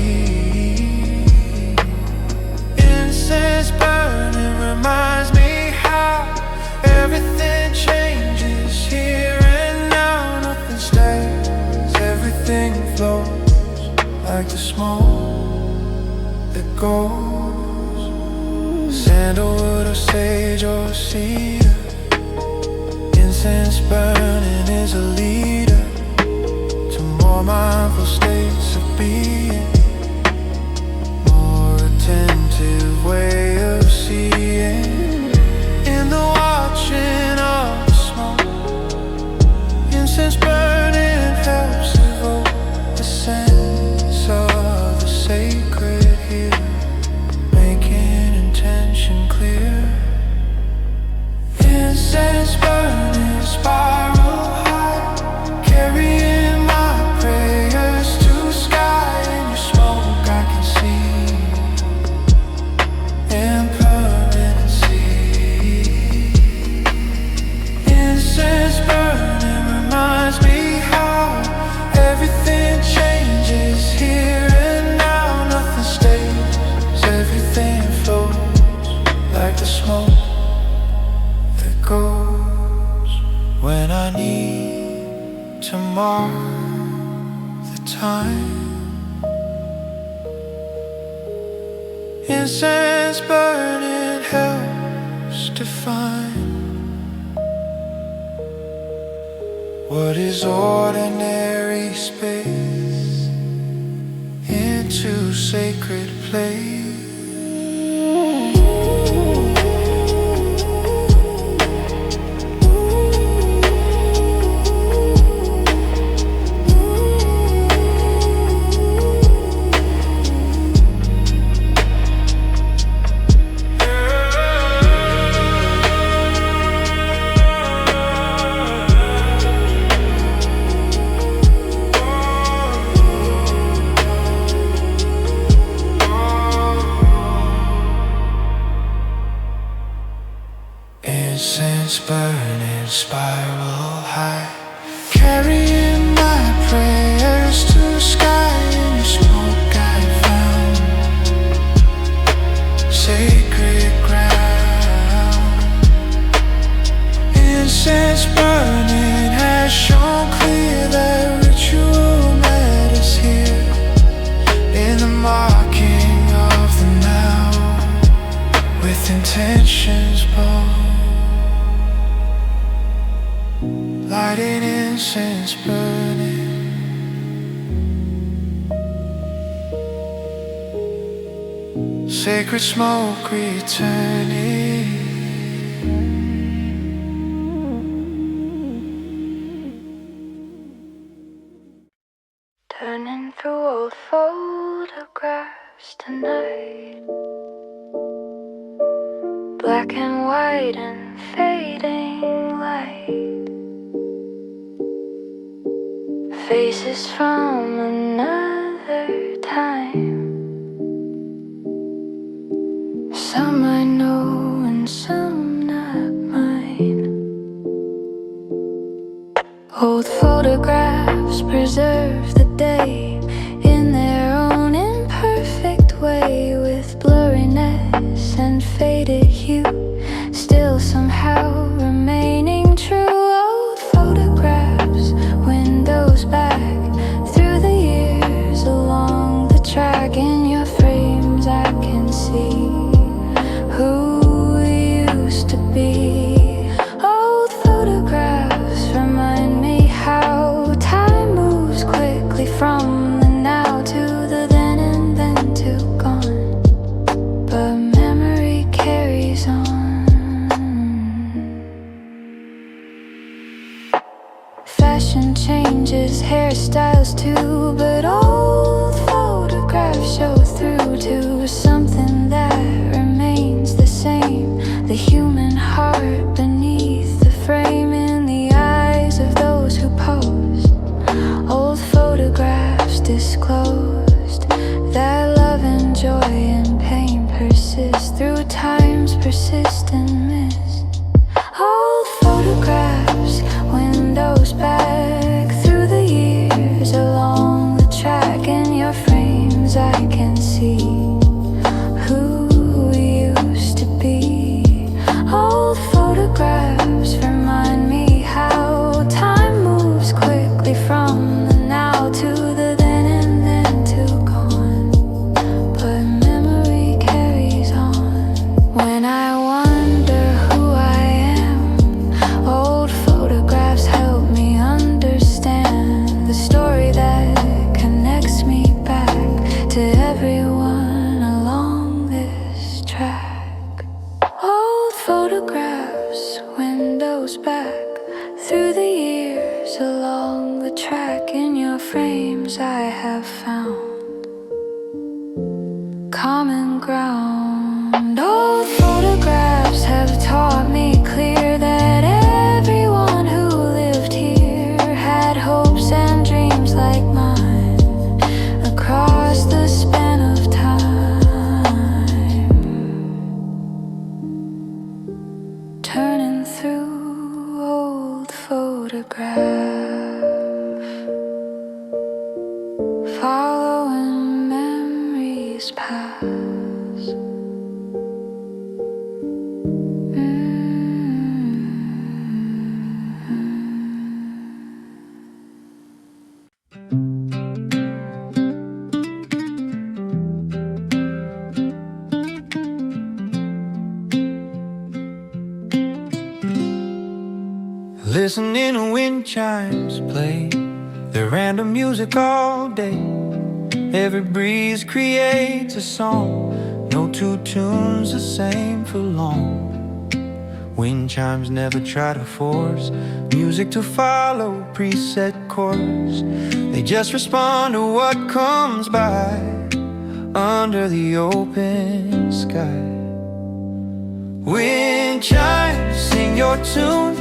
Incense burning reminds me how everything changes here and now. Nothing stays, everything flows like the smoke that goes. Sandalwood or sage or cedar, incense burning is a leader to more mindful states of being, more attentive way of seeing. In the watching of the smoke, incense burning helps evoke the sense of the sacred here, making intention clear. Incense burning, spiral high, carrying my prayers to sky. In your smoke I can see impermanency. Incense burning reminds me how everything changes here and now. Nothing stays, everything flows like the smoke that goes. When I need to mark the time, incense burning helps define what is ordinary space into sacred place. Incense burning, spiral high, carrying my prayers to sky. In your smoke I found sacred ground. Incense burning has shown clear that ritual matters here, in the marking of the now, with intentions bold. Lighting incense burning, sacred smoke returning. Turning through old photographs tonight, black and white and fading light. Faces from another time, some I know and some not mine. Old photographs preserve the day in their own imperfect way, with blurriness and faded hue still somehow remaining true. Old photographs, windows back through the years, along the track in your frames I can see who we used to be. Old photographs remind me how time moves quickly from the now to the then and then to gone. Fashion changes, hairstyles too, but old photographs show through to something that remains the same. The human heart beneath the frame, in the eyes of those who pose. Old photographs disclosed that love and joy and pain persist through time's persistent mist. Old photographs, windows back through the years, along the track in your frames I can see who we used to be. Old photographs remind me how time moves quickly from the now to the then and then to gone, but memory carries on. When I wonder who I am, old photographs help me understand the story that connects me back to everyone along this track. Old photographs, windows back through the years, along the track in your frames I have found common ground. Old photographs have taught me clear that everyone who lived here had hopes and dreams like mine across the span of time. Turning through old photographs, following memories past. Listening to wind chimes play their random music all day. Every breeze creates a song, no two tunes the same for long. Wind chimes never try to force music to follow preset chords. They just respond to what comes by under the open sky. Wind chimes, sing your tune,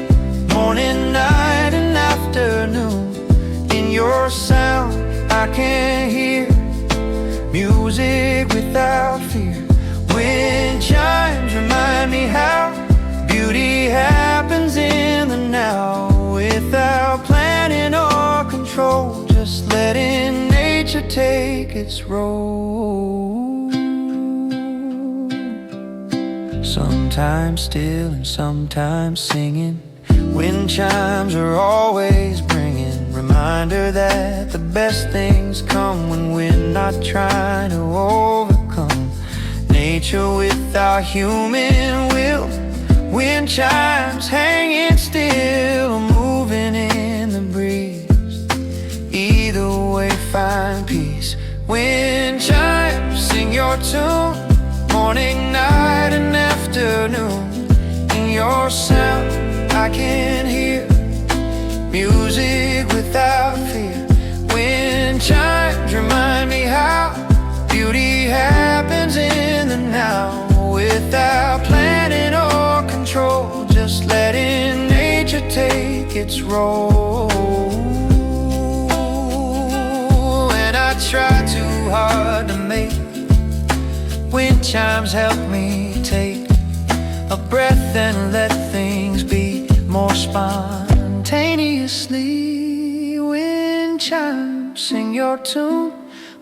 morning, night, and afternoon. In your sound I can hear music without fear. Wind chimes remind me how beauty happens in the now, without planning or control, just letting nature take its role. Sometimes still and sometimes singing, wind chimes are always bringing reminder that the best things come when we're not trying to overcome nature with our human will. Wind chimes hanging still or moving in the breeze, either way find peace. Wind chimes, sing your tune, morning, night, and afternoon. In your sound I can hear music without fear. Wind chimes remind me how beauty happens in the now, without planning or control, just letting nature take its role. And I try too hard to make wind chimes help me take a breath and let things be more spontaneously. Wind chimes, sing your tune,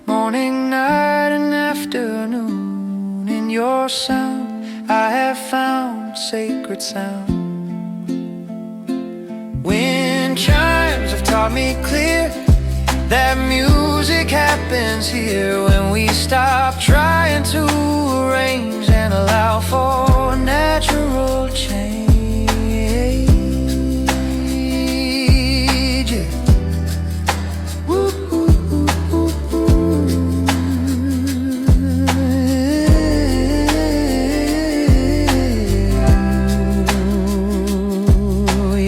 morning, night, and afternoon. In your sound I have found sacred sound. Wind chimes have taught me clear that music happens here when we stop trying to arrange and allow for natural change. Yeah. Woo, woo, woo, woo, woo. Yeah.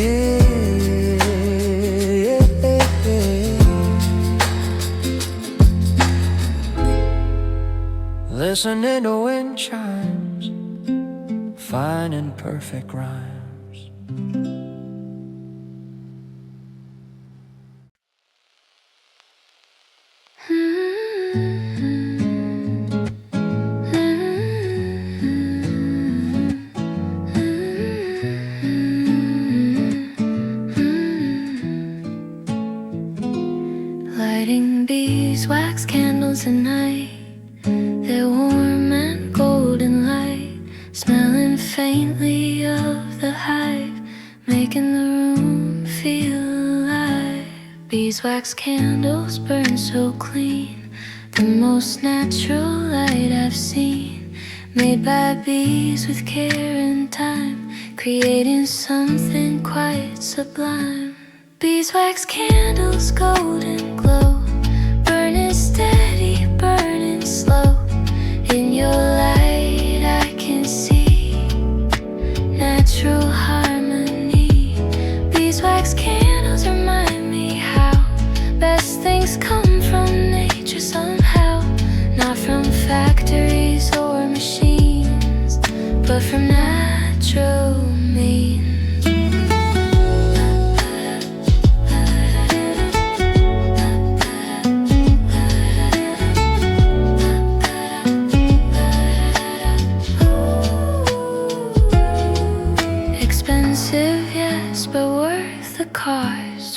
listening to wind chimes, fine and perfect rhymes. Lighting beeswax candles at night, their warm and golden light, smelling faintly of the hive, making the room feel alive. Beeswax candles burn so clean, the most natural light I've seen, made by bees with care and time, creating something quite sublime. Beeswax candles, golden glow, burning steady, burning slow. In your light I can see natural harmony. Beeswax candles remind me how best things come from nature somehow, not from factories or machines, but from natural means.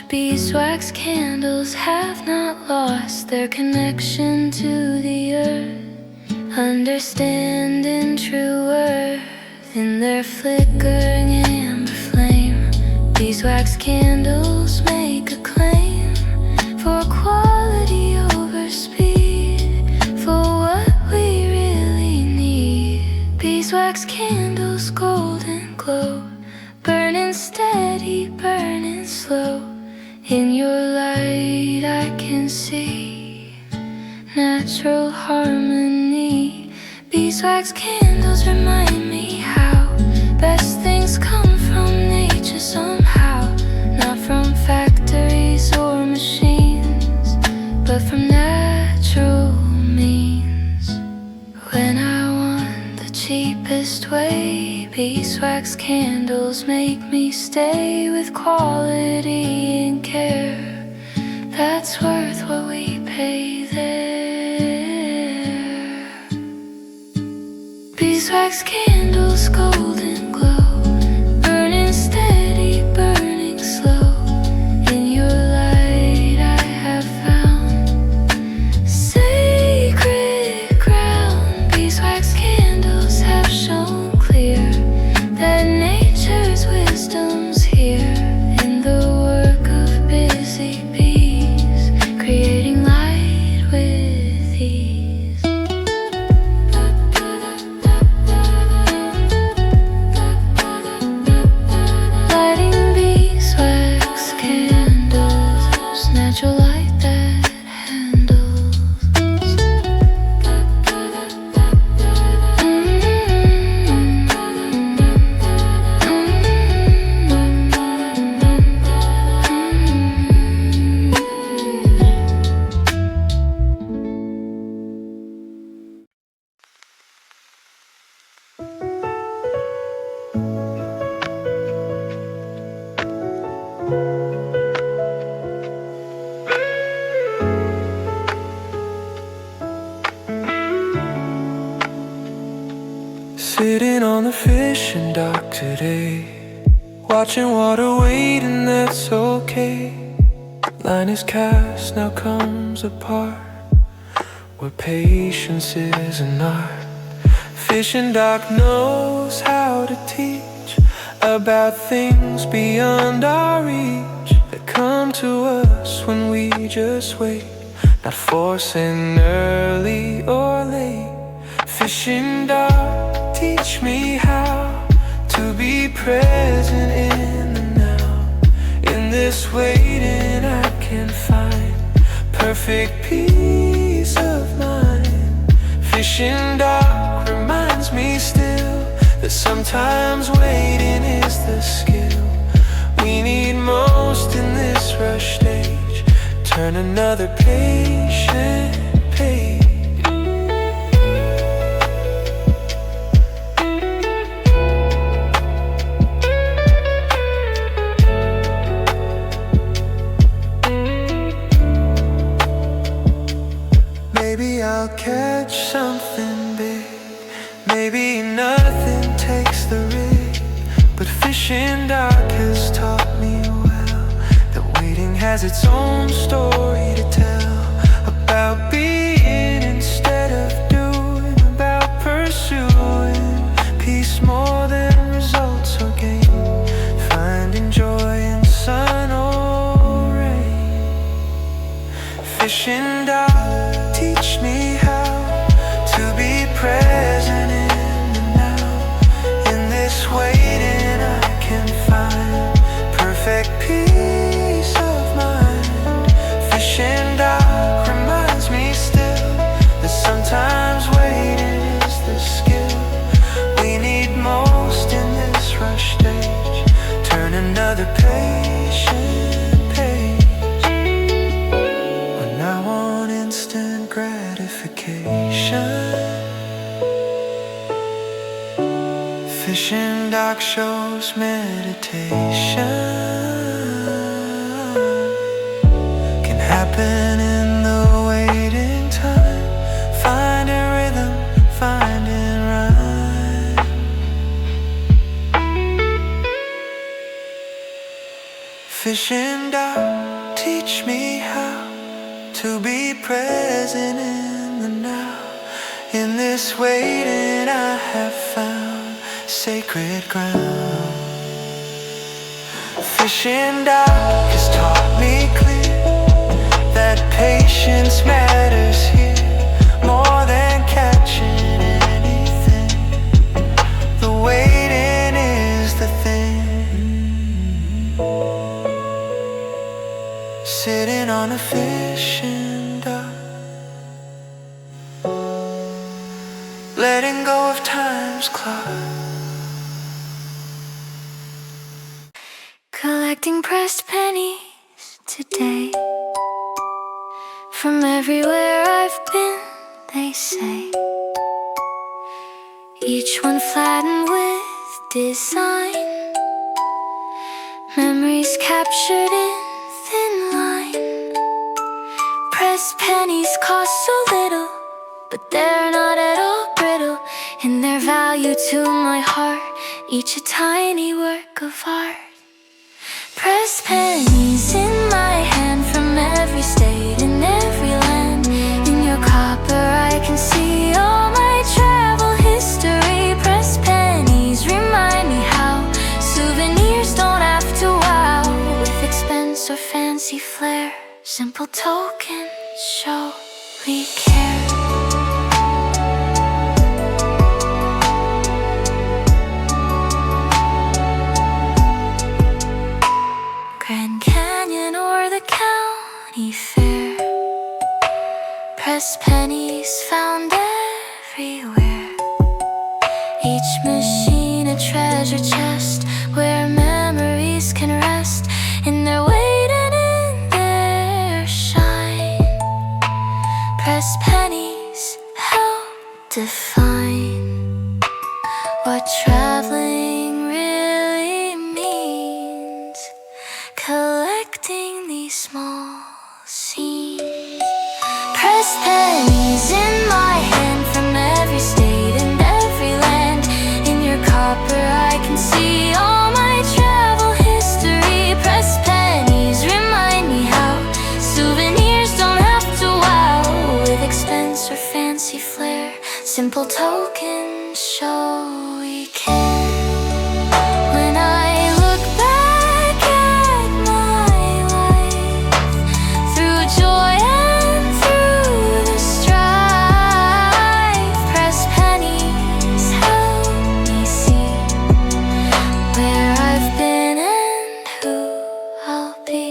Beeswax candles have not lost their connection to the earth, understanding true worth in their flickering amber flame. Beeswax candles make a claim for quality over speed, for what we really need. Beeswax candles, golden glow, burning steady, burning slow. In your light I can see natural harmony. Beeswax candles remind me how best things come from nature somehow, not from factories or machines, but from natural means. When I want the cheapest way, beeswax candles make me stay with quality and care. That's worth what we pay there. Beeswax candles, golden glow, burning steady, burning slow. In your light I have found sacred ground. Beeswax candles have shown clear that nature's wisdom's here in the work of busy bees, creating light with ease. Lighting beeswax candles, natural light that handles. Sitting on the fishing dock today, watching water wade, and that's okay. Line is cast, now comes a part where patience is an art. Fishing dock knows how to teach about things beyond our reach, that come to us when we just wait, not forcing early or late. Fishing dock, teach me how to be present in the now. In this waiting I can find perfect peace of mind. Fishing dock reminds me still that sometimes waiting is the skill we need most in this rush stage. Turn another patient page. has its own story to tell, about being instead of doing, about pursuing peace more than results or gain, finding joy in sun or rain. Fish and I teach me how to be present in the now. In this waiting I can find perfect peace of mind. Fish and I reminds me still that sometimes waiting is the skill we need most in this rush stage. Turn another patient page. We're now on instant gratification. Fishing dock shows meditation can happen in the waiting time. Finding rhythm, finding rhyme. Fishing dock teach me how to be present in the now. In this waiting I have found sacred ground. Fishing dock has taught me clear that patience matters here more than catching anything. The waiting is the thing. Sitting on a fishing dock, letting go of time's clock. Collecting pressed pennies today. From everywhere I've been, they say. Each one flattened with design. Memories captured in thin line. Pressed pennies cost so little, but they're not at all brittle in their value to my heart. Each a tiny work of art. Pressed pennies in my hand from every state and every land. In your copper I can see all my travel history. Pressed pennies remind me how souvenirs don't have to wow with expense or fancy flair. Simple tokens show we care. Grand Canyon or the county fair. Pressed pennies found everywhere. Each machine a treasure chest where memories can rest in their weight and in their shine. Pressed pennies help define what traveling really means. Collecting these small scenes. Pressed pennies in my hand from every state and every land. In your copper I can see all my travel history. Pressed pennies remind me how souvenirs don't have to wow with expense or fancy flair. Simple tokens show we care. When I look back at my life through joy and through the strife, pressed pennies help me see where I've been and who I'll be.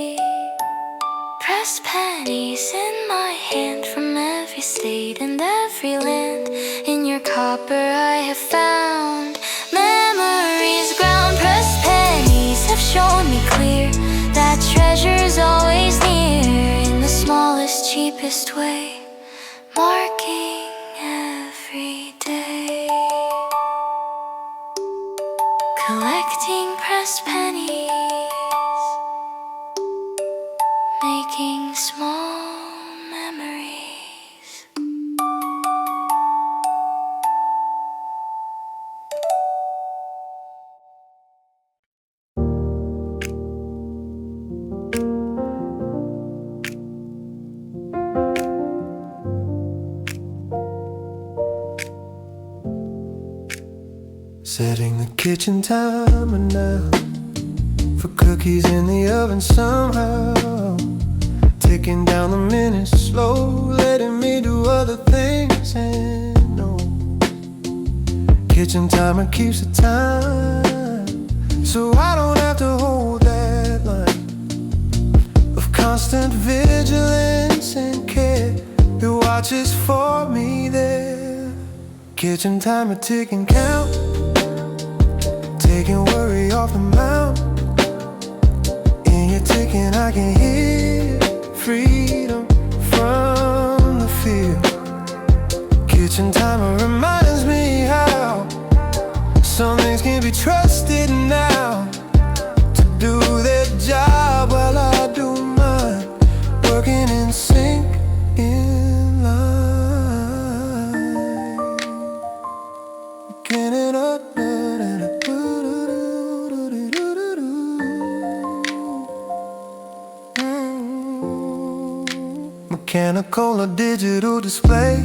Pressed pennies in my hand from every state and every land. In your copper I have found memories ground. Pressed pennies have shown me clear that treasure's always near in the smallest, cheapest way, marking every day. Collecting pressed pennies, making small memories. Setting the kitchen timer now for cookies in the oven somehow. Taking down the minutes slow, letting me do other things and no. Kitchen timer keeps the time, so I don't have to hold that line of constant vigilance and care that watches for me there. Kitchen timer ticking count, taking worry off the mount. In your ticking I can hear freedom from the fear. Kitchen timer reminds me how some things can be trusted now to do their job while I do mine. Working in sync, in line. Get it up. Mechanical or digital display,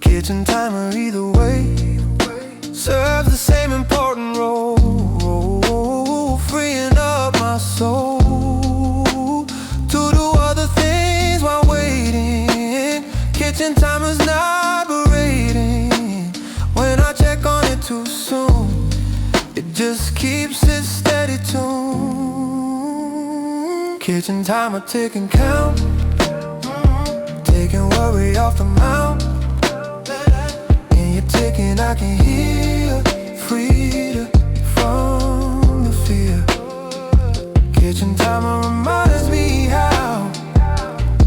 kitchen timer either way serves the same important role, freeing up my soul to do other things while waiting. Kitchen timer's not berating when I check on it too soon. It just keeps it steady tuned. Kitchen timer ticking count, taking worry off the mount. In your ticking I can hear freedom from the fear. Kitchen timer reminds me how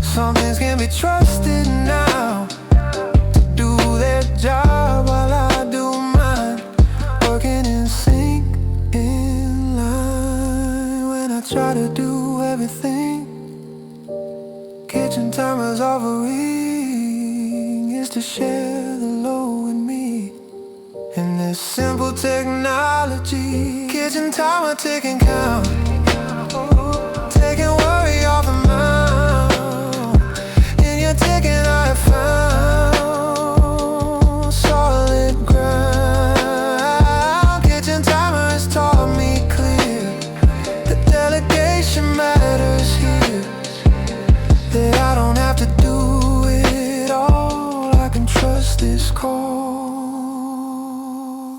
some things can be trusted now to do their job while I do mine. Working in sync, in line. When I try to do everything kitchen timer's offering is to share the load with me. In this simple technology, kitchen timer ticking count, taking worry off the mount. In your ticking I found solid ground. Kitchen timer has taught me clear that delegation matters here, that I don't have to do it all, I can trust this call.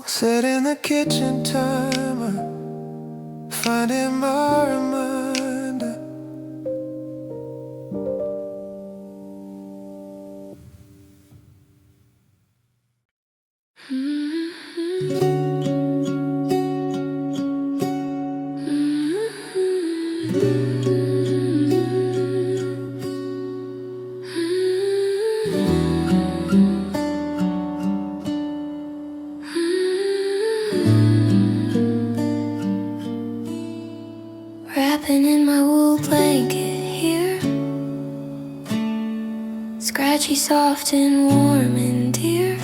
Setting the kitchen timer, finding my reminder. Wrapping in my wool blanket here, scratchy, soft and warm and dear.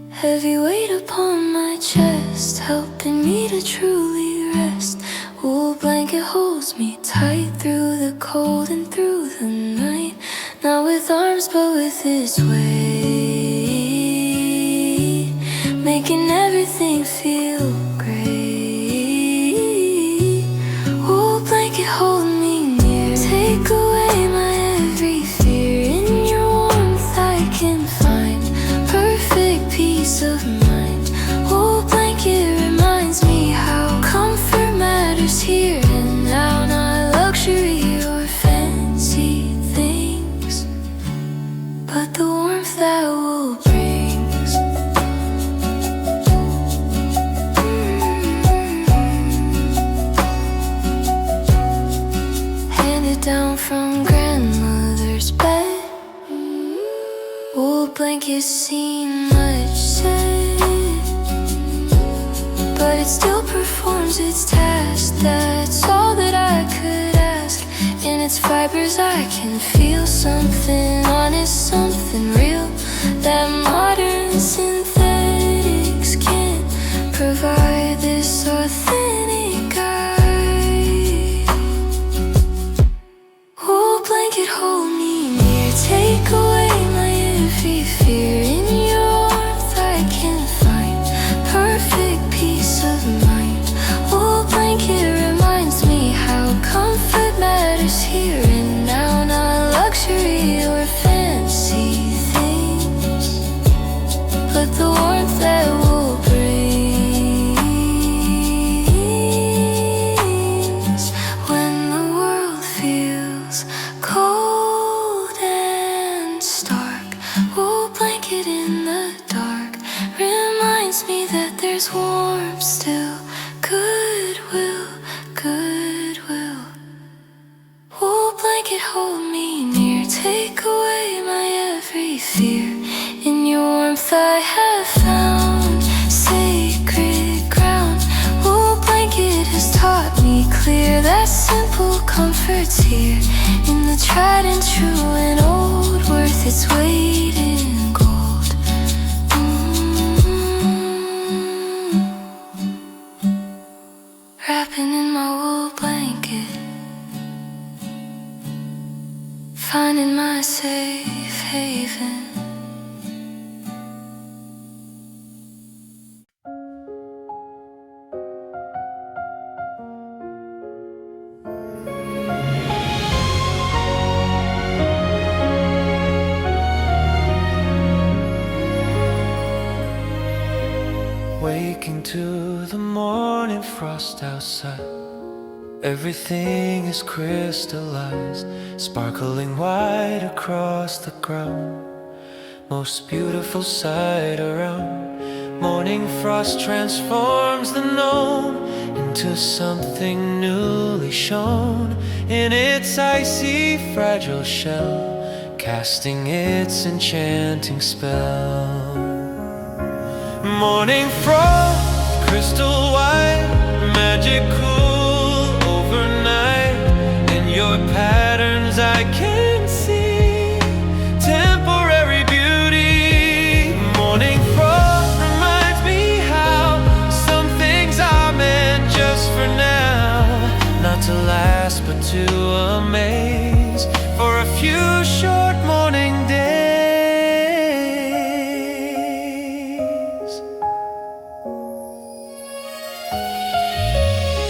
Heavy weight upon my chest, helping me to truly rest. Wool blanket holds me tight through the cold and through the night. Not with arms but with its weight, making everything feel great. Wool blanket hold me near, take away my every fear. In your warmth I can find perfect peace of mind. Wool blanket reminds me how comfort matters here and now, not luxury or fancy things, but the warmth that wool brings. Handed down from grandmother's bed, wool blankets seen much said, but it still performs its task. That's all that I could ask. In its fibers I can feel something honest, something real, that modern synthetics can't provide. This authentic guide. Wool blanket hold me near, take away my every fear. In your warmth I can clear that simple comfort's here in the tried and true and old, worth its weight in gold. Wrapping in my wool blanket, finding my safe haven. Waking to the morning frost outside, everything is crystallized, sparkling white across the ground. Most beautiful sight around. Morning frost transforms the known into something newly shown in its icy fragile shell, casting its enchanting spell. Morning frost, crystal white, magical overnight. In your patterns I can see temporary beauty. Morning frost reminds me how some things are meant just for now, not to last but to amaze for a few short morning days.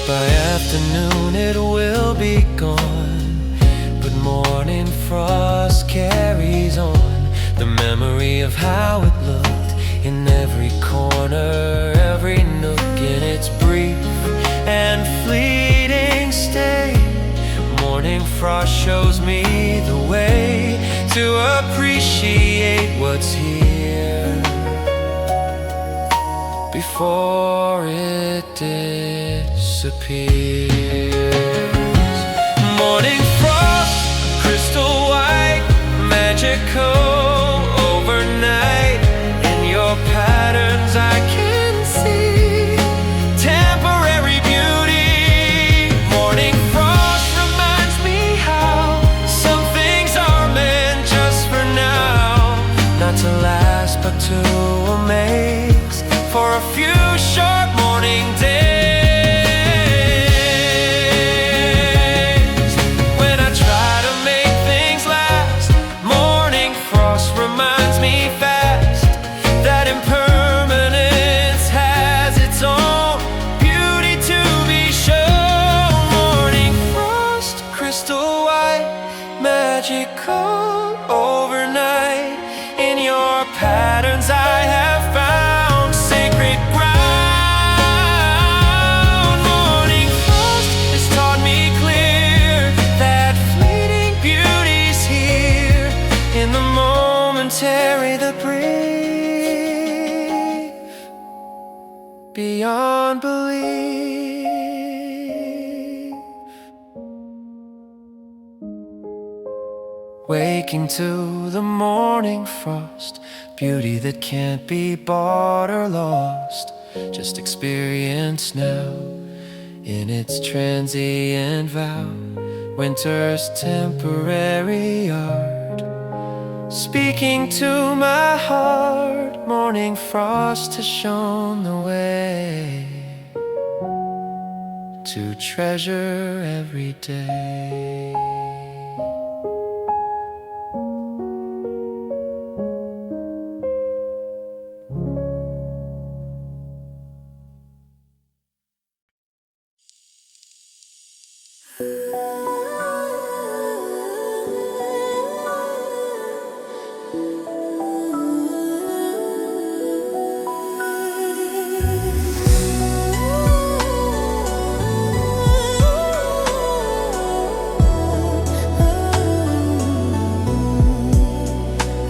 By afternoon it will be gone, but morning frost carries on the memory of how it looked in every corner, every nook in its brief and fleeting stay. Morning frost shows me the way to appreciate what's here before it disappears. Morning frost, crystal white, magical overnight. In your patterns I can see temporary beauty. Morning frost reminds me how some things are meant just for now, not to last but to amaze for a few short morning days. When I try to make things last, morning frost reminds me fast that impermanence has its own beauty to be shown. Morning frost, crystal white, magical overnight. In your patterns I have found sacred ground. Morning frost has taught me clear that fleeting beauty's here in the momentary, the brief, beyond belief. Waking to the morning frost, beauty that can't be bought or lost, just experience now in its transient vow. Winter's temporary art, speaking to my heart. Morning frost has shown the way to treasure every day.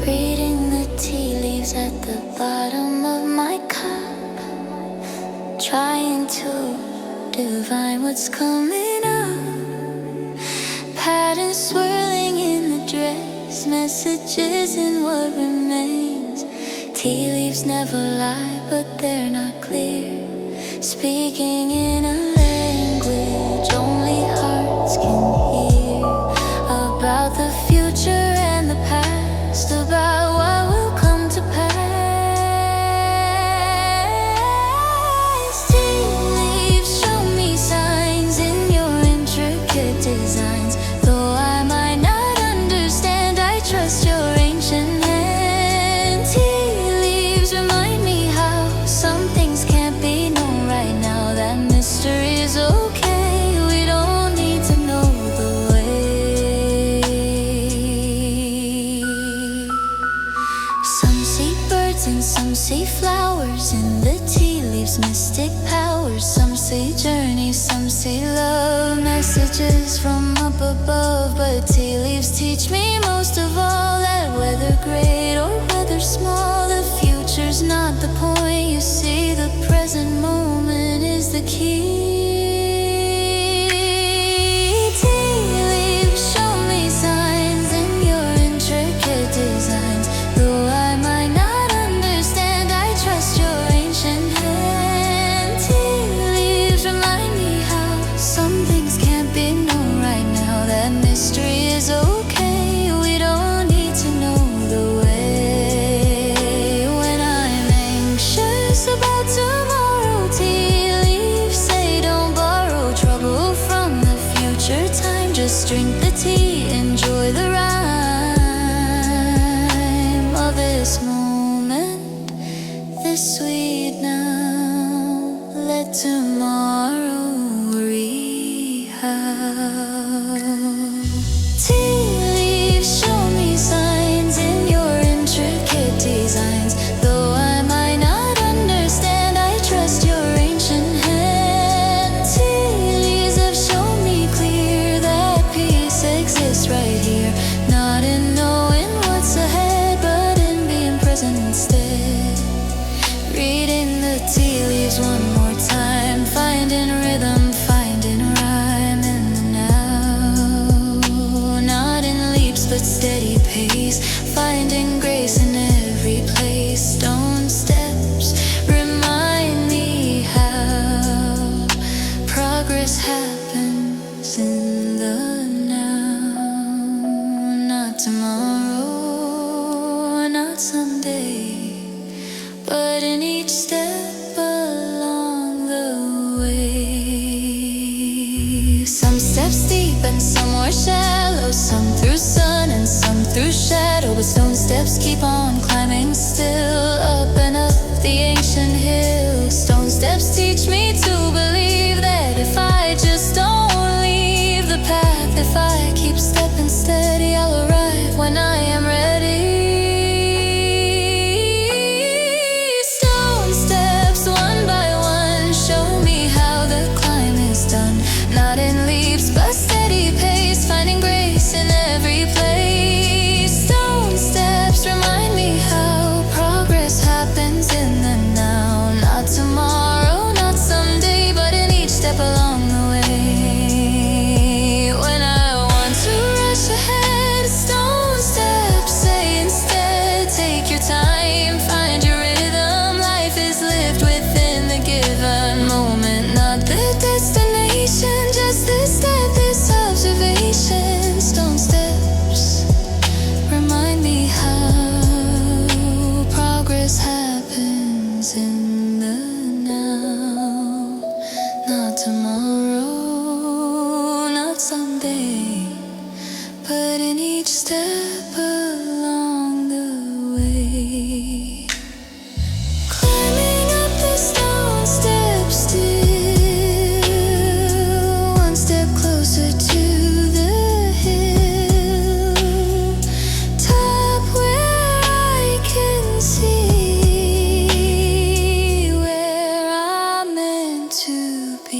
Reading the tea leaves at the bottom of my cup, trying to divine what's coming up. Patterns swirling in the dress, messages in what remains. Tea leaves never lie, but they're not clear, speaking in a language only designs. Though I might not understand, I trust your ancient hand. Tea leaves remind me how some things can't be known right now. That mystery is okay, we don't need to know the way. Some see birds and some see flowers in the tea leaves, mystic powers. Some say journey, some say love, messages from up above. But tea leaves teach me most of all that whether great or whether small, the future's not the point. You see, the present moment is the key. Tea leaves show me signs in your intricate designs. Though I might not understand, I trust your ancient hand. Tea leaves remind me how some things can't be known right now. That mystery is okay, we don't need to know the way. When I'm anxious about tomorrow, tea leaves say don't borrow trouble from the future time. Just drink the tea, enjoy the rhyme of this moment, this sweet now. Let tomorrow rehab. Tea leaves show me signs in your intricate designs. Though I might not understand, I trust your ancient hand. Tea leaves have shown me clear that peace exists right here. Not in knowing what's ahead, but in being present instead. Reading the tea leaves one more time, finding rhythm, finding rhyme in the now. Not in leaps but steady pace, finding grace in every place. Stone steps remind me how progress happens in the now. Not tomorrow, not someday, but in each step along the way. Some steps deep and some more shallow, some through sun and some through shadow. But stone steps keep on climbing still, up and up the ancient hill. Stone steps teach me to believe that if I just don't leave the path, if I keep stepping steady, I'll arrive when I am ready. Stone steps one by one show me how the climb is done. Not in leaps but steady pace, finding grace in every place. Stone steps remind me how progress happens in the now. Not tomorrow, not someday, but in each step along the way. When I want to rush ahead, stone steps say instead, take your time, find your rhythm. Life is lived within the given moment, not the destination, just this step, this observation. Stone steps remind me how progress happens in the now. Not tomorrow, not someday, but in each step along the way. Climbing up the stone steps still, one step closer to the hill. Top where I can see where I'm meant to be.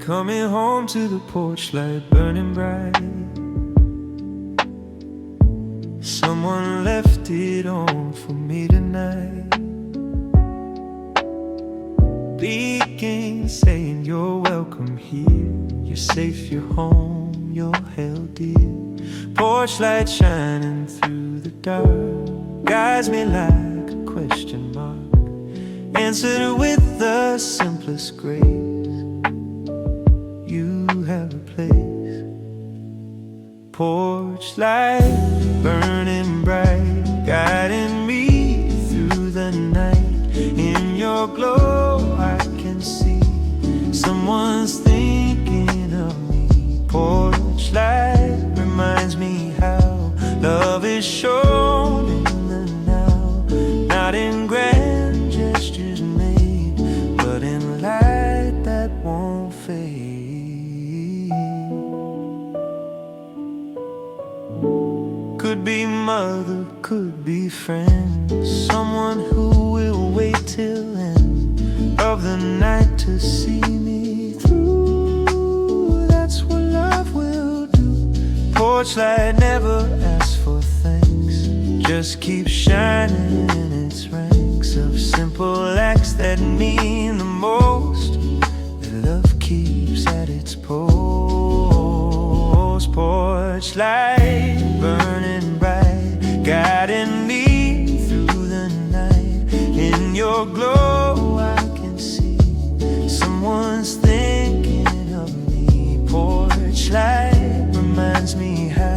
Coming home to the porch light burning bright. Someone left it on for me tonight. Beacon saying you're welcome here. You're safe, you're home, you're held dear. Porch light shining through the dark, guides me like a question mark, answered with the simplest grace. porch light burning bright, guiding me through the night. In your glow I can see someone's thinking of me. Porch light reminds me how love is shown in the now, not in grand gestures made, but in light that won't fade. Could be mother, could be friend, someone who will wait till end of the night to see me through. That's what love will do. Porch light never asks for thanks, just keeps shining in its ranks of simple acts that mean the most, that love keeps at its post. Porch light burning bright, guiding me through the night. In your glow I can see someone's thinking of me. Porch light reminds me how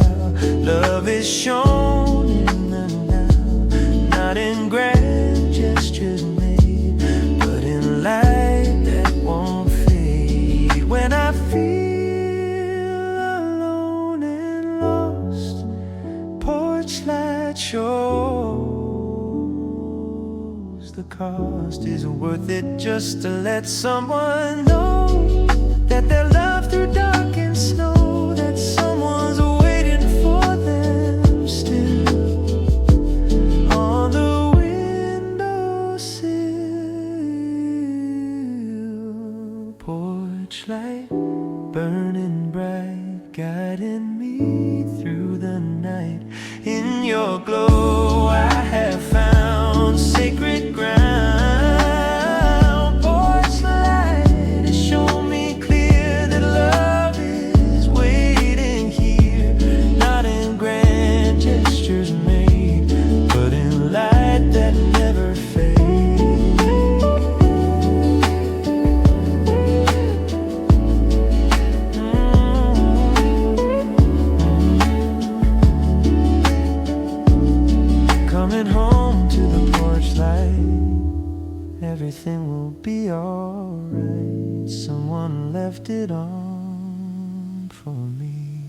love is shown in the now, not in grand gestures made, but in light that won't fade. When I feel alone and lost, porch light shows the cost is worth it, just to let someone know that they're loved through dark and snow, that someone's waiting for them still on the windowsill. Porch light burning bright, guiding me through the night. In your glow I have found sacred ground. Porch light has shown me clear that love is waiting here, not in grand gestures made, but in light that never fades. Coming home to the porch light, everything will be alright. Someone left it on for me.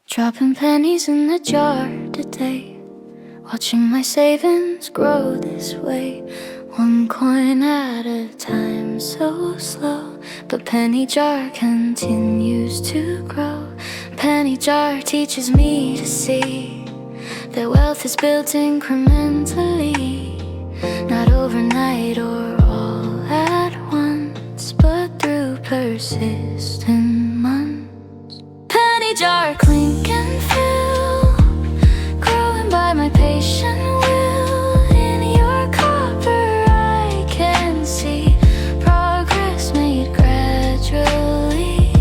Dropping pennies in the jar today, watching my savings grow this way, one coin at a time, so slow. But penny jar continues to grow. Penny jar teaches me to see that wealth is built incrementally, not overnight or all at once, but through persistent months. Penny jar clink and fill, growing by my patient will. In your copper I can see progress made gradually.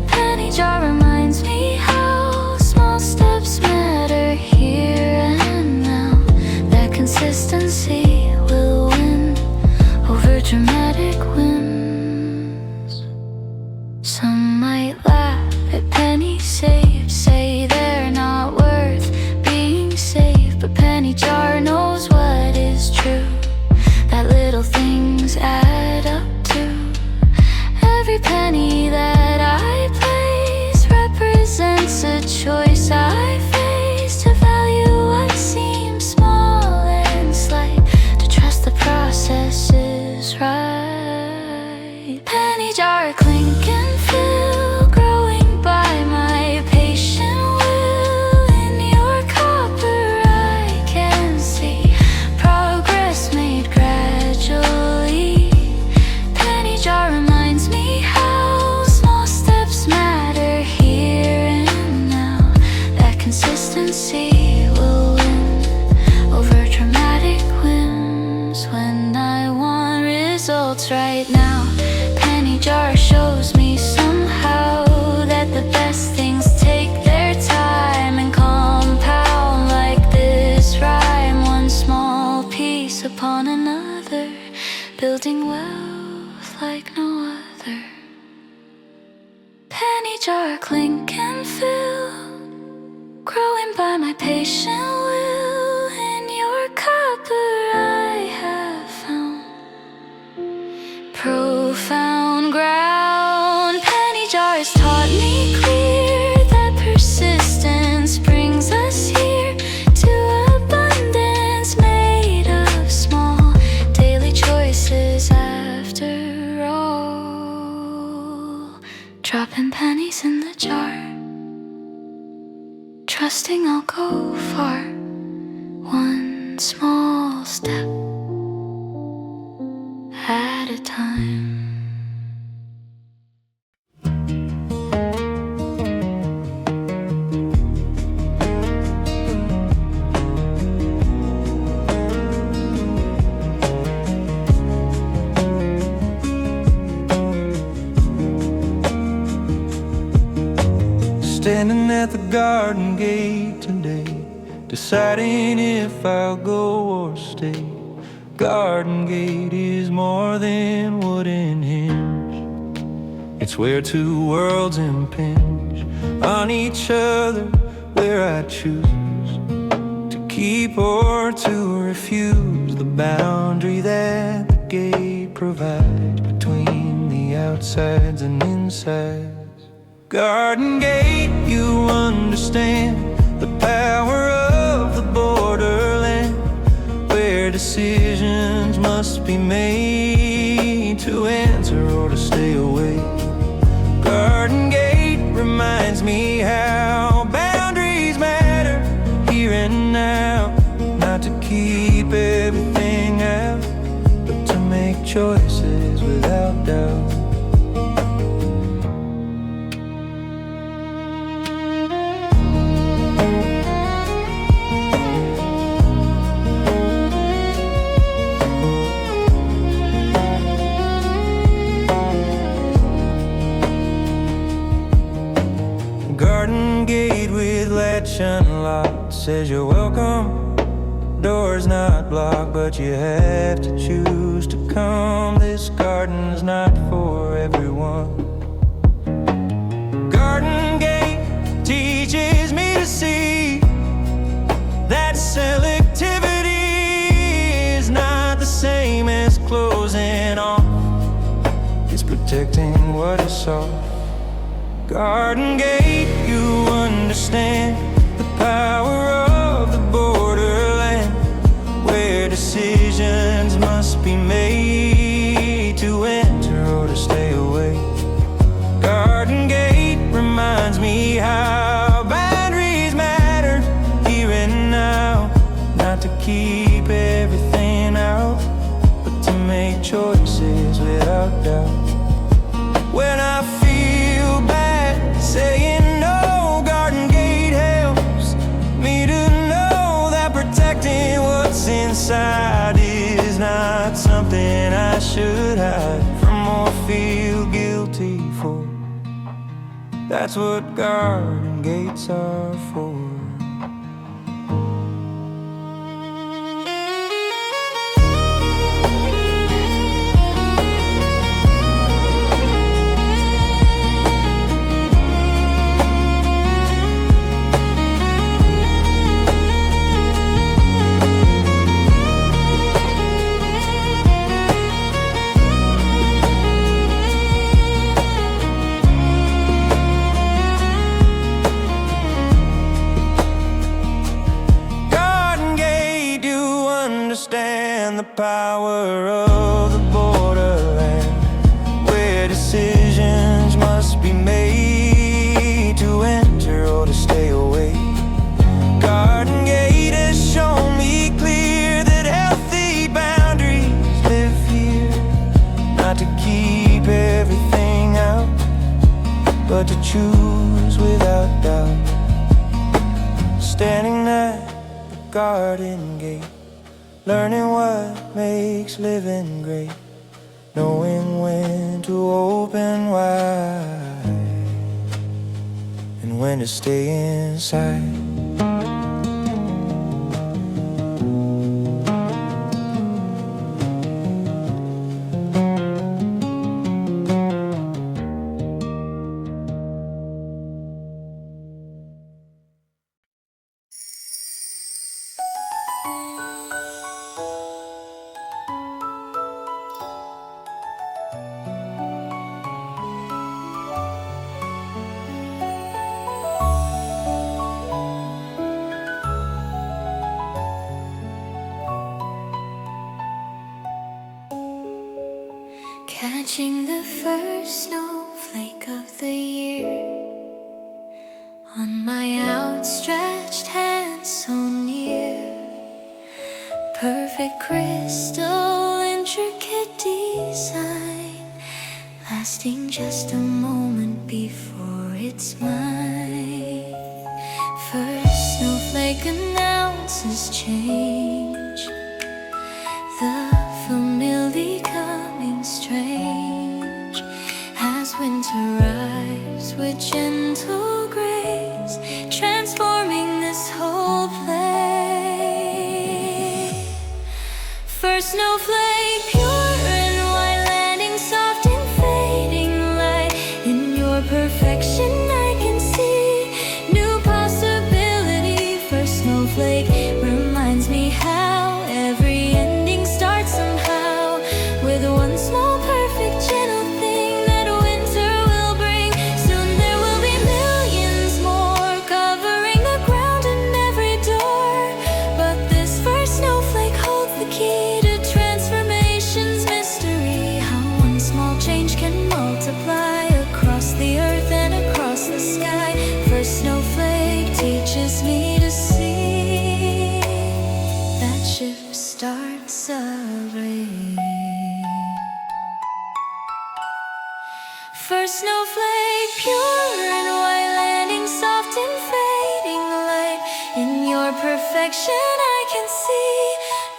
Penny jar reminds me how small steps matter here and now, that consistency will win over dramatic wins. Some might laugh at pennies saved, say they're not worth being saved, but penny jar knows what is true, that little things add up to. Every penny that I place represents a choice I face, to value what seems small and slight, to trust the process is right. Penny jar clink and fill, growing by my patient will. In your copper I can see progress made gradually. Penny jar reminds me how small steps matter here and now, that consistency will win over dramatic wins. When I want results right now, penny jar shows me somehow that the best things take their time and compound like this rhyme, one small piece upon another, building wealth like no other. jar clink and fill, growing by my patient will. In your copper I have found profound ground. Penny jars taught me clear that persistence brings us here to abundance made of small daily choices after all. Dropping pennies in the jar, trusting I'll go far. One small step at a time. Standing at the garden gate today, deciding if I'll go or stay. Garden gate is more than wooden hinge. It's where two worlds impinge on each other, where I choose to keep or to refuse the boundary that the gate provides between the outsides and insides. Garden gate, you understand the power of the borderland, where decisions must be made to enter or to stay away. Garden gate reminds me how boundaries matter here and now, not to keep everything out, but to make choices without doubt. Unlocked, says you're welcome. Door's not blocked, but you have to choose to come. This garden's not for everyone. Garden gate teaches me to see that selectivity is not the same as closing off. It's protecting what is soft. Garden gate, you understand the power of the borderland, where decisions must be made to enter or to stay away. Garden gate reminds me how boundaries matter here and now, not to keep everything out, but to make choices without doubt. When I feel bad saying no, garden gate helps me to know that protecting what's inside is not something I should hide from or feel guilty for. That's what garden gates are for. Understand the power of the borderland, where decisions must be made to enter or to stay away. Garden gate has shown me clear that healthy boundaries live here, not to keep everything out, but to choose without doubt. Standing at the garden gate, learning what makes living great, knowing when to open wide and when to stay inside. Catching the first snowflake of the year on my outstretched hand so near. Perfect crystal, intricate design, lasting just a moment before it's mine. First snowflake announces change, the familiar coming strange, as winter arrives with gentle grace, transforming this whole place. First snowflake, pure and white, landing soft and fading light. In your perfection I can see new possibility. First snowflake reminds me how every ending starts somehow, with one small perfect gentle thing that winter will bring. Soon there will be millions more, covering the ground and every door. But this first snowflake holds the key to transformation's mystery. How one small change can multiply across the earth and across the sky. First snowflake teaches me to see that ship starts a race. First snowflake, pure and white, landing soft and fading light. In your perfection I can see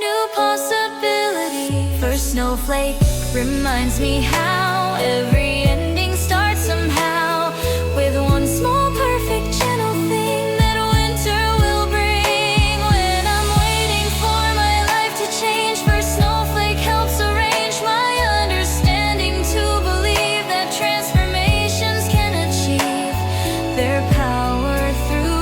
new possibility. First snowflake reminds me how every ending starts somehow, with one small perfect gentle thing that winter will bring. When I'm waiting for my life to change, first snowflake helps arrange my understanding to believe that transformations can achieve their power through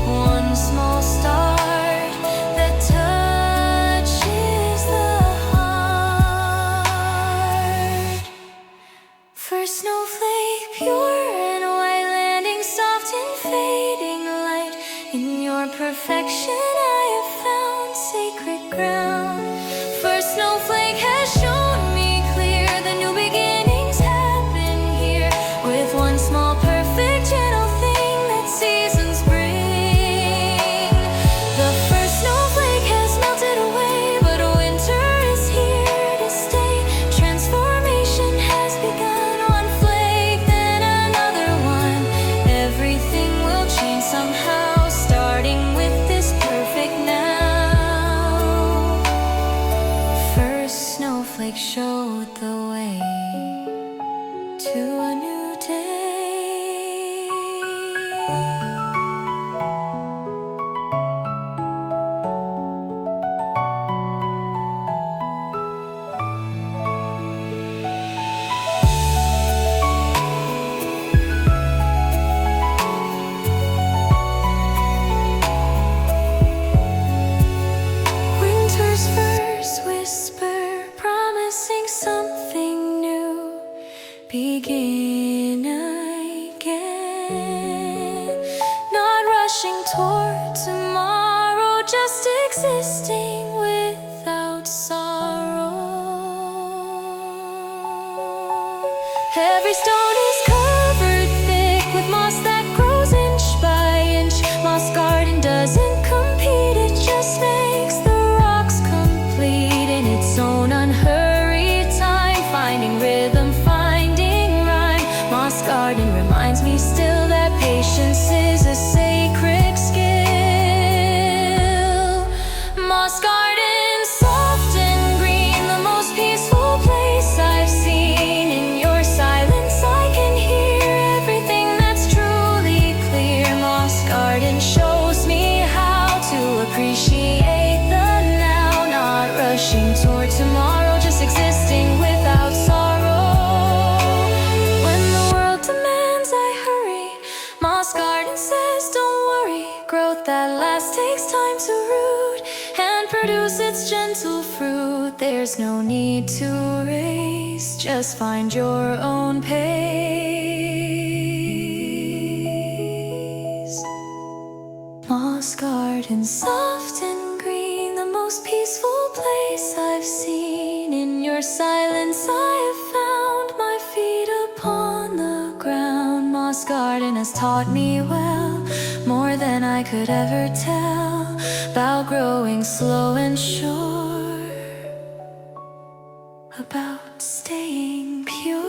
one small start that touches the heart. First snowflake, pure and white, landing soft and fading light. In your perfection I have found sacred ground. First snowflake has shown me clear the new beginnings happen here, with one small perfect gentle thing that seasons bring. The first snowflake has melted away, but winter is here to stay. Transformation has begun, one flake then another one. Everything will change somehow, starting with this perfect now. First snowflake showed the way to a new day. Winter's first whisper, promising something new. Begin again, not rushing toward tomorrow, just existing without sorrow. Every stone is covered thick with moss that grows inch by inch. Moss garden doesn't compete, it just makes the rocks complete in its own unhurried time, finding rhythm, finding rhyme. Moss garden reminds me still that patience is a sacred skill. Moss garden, soft and green, the most peaceful place I've seen. In your silence I can hear everything that's truly clear. Moss garden shows me how to appreciate the now, not rushing toward tomorrow, just existing without sorrow. When the world demands I hurry, Moss garden says don't worry. Growth that lasts takes time to root and produce its gentle fruit. There's no need to race, just find your own pace. Moss garden, soft and green, the most peaceful place I've seen. In your your silence I have found my feet upon the ground. Moss Garden has taught me well, more than I could ever tell, about growing slow and sure, about staying pure.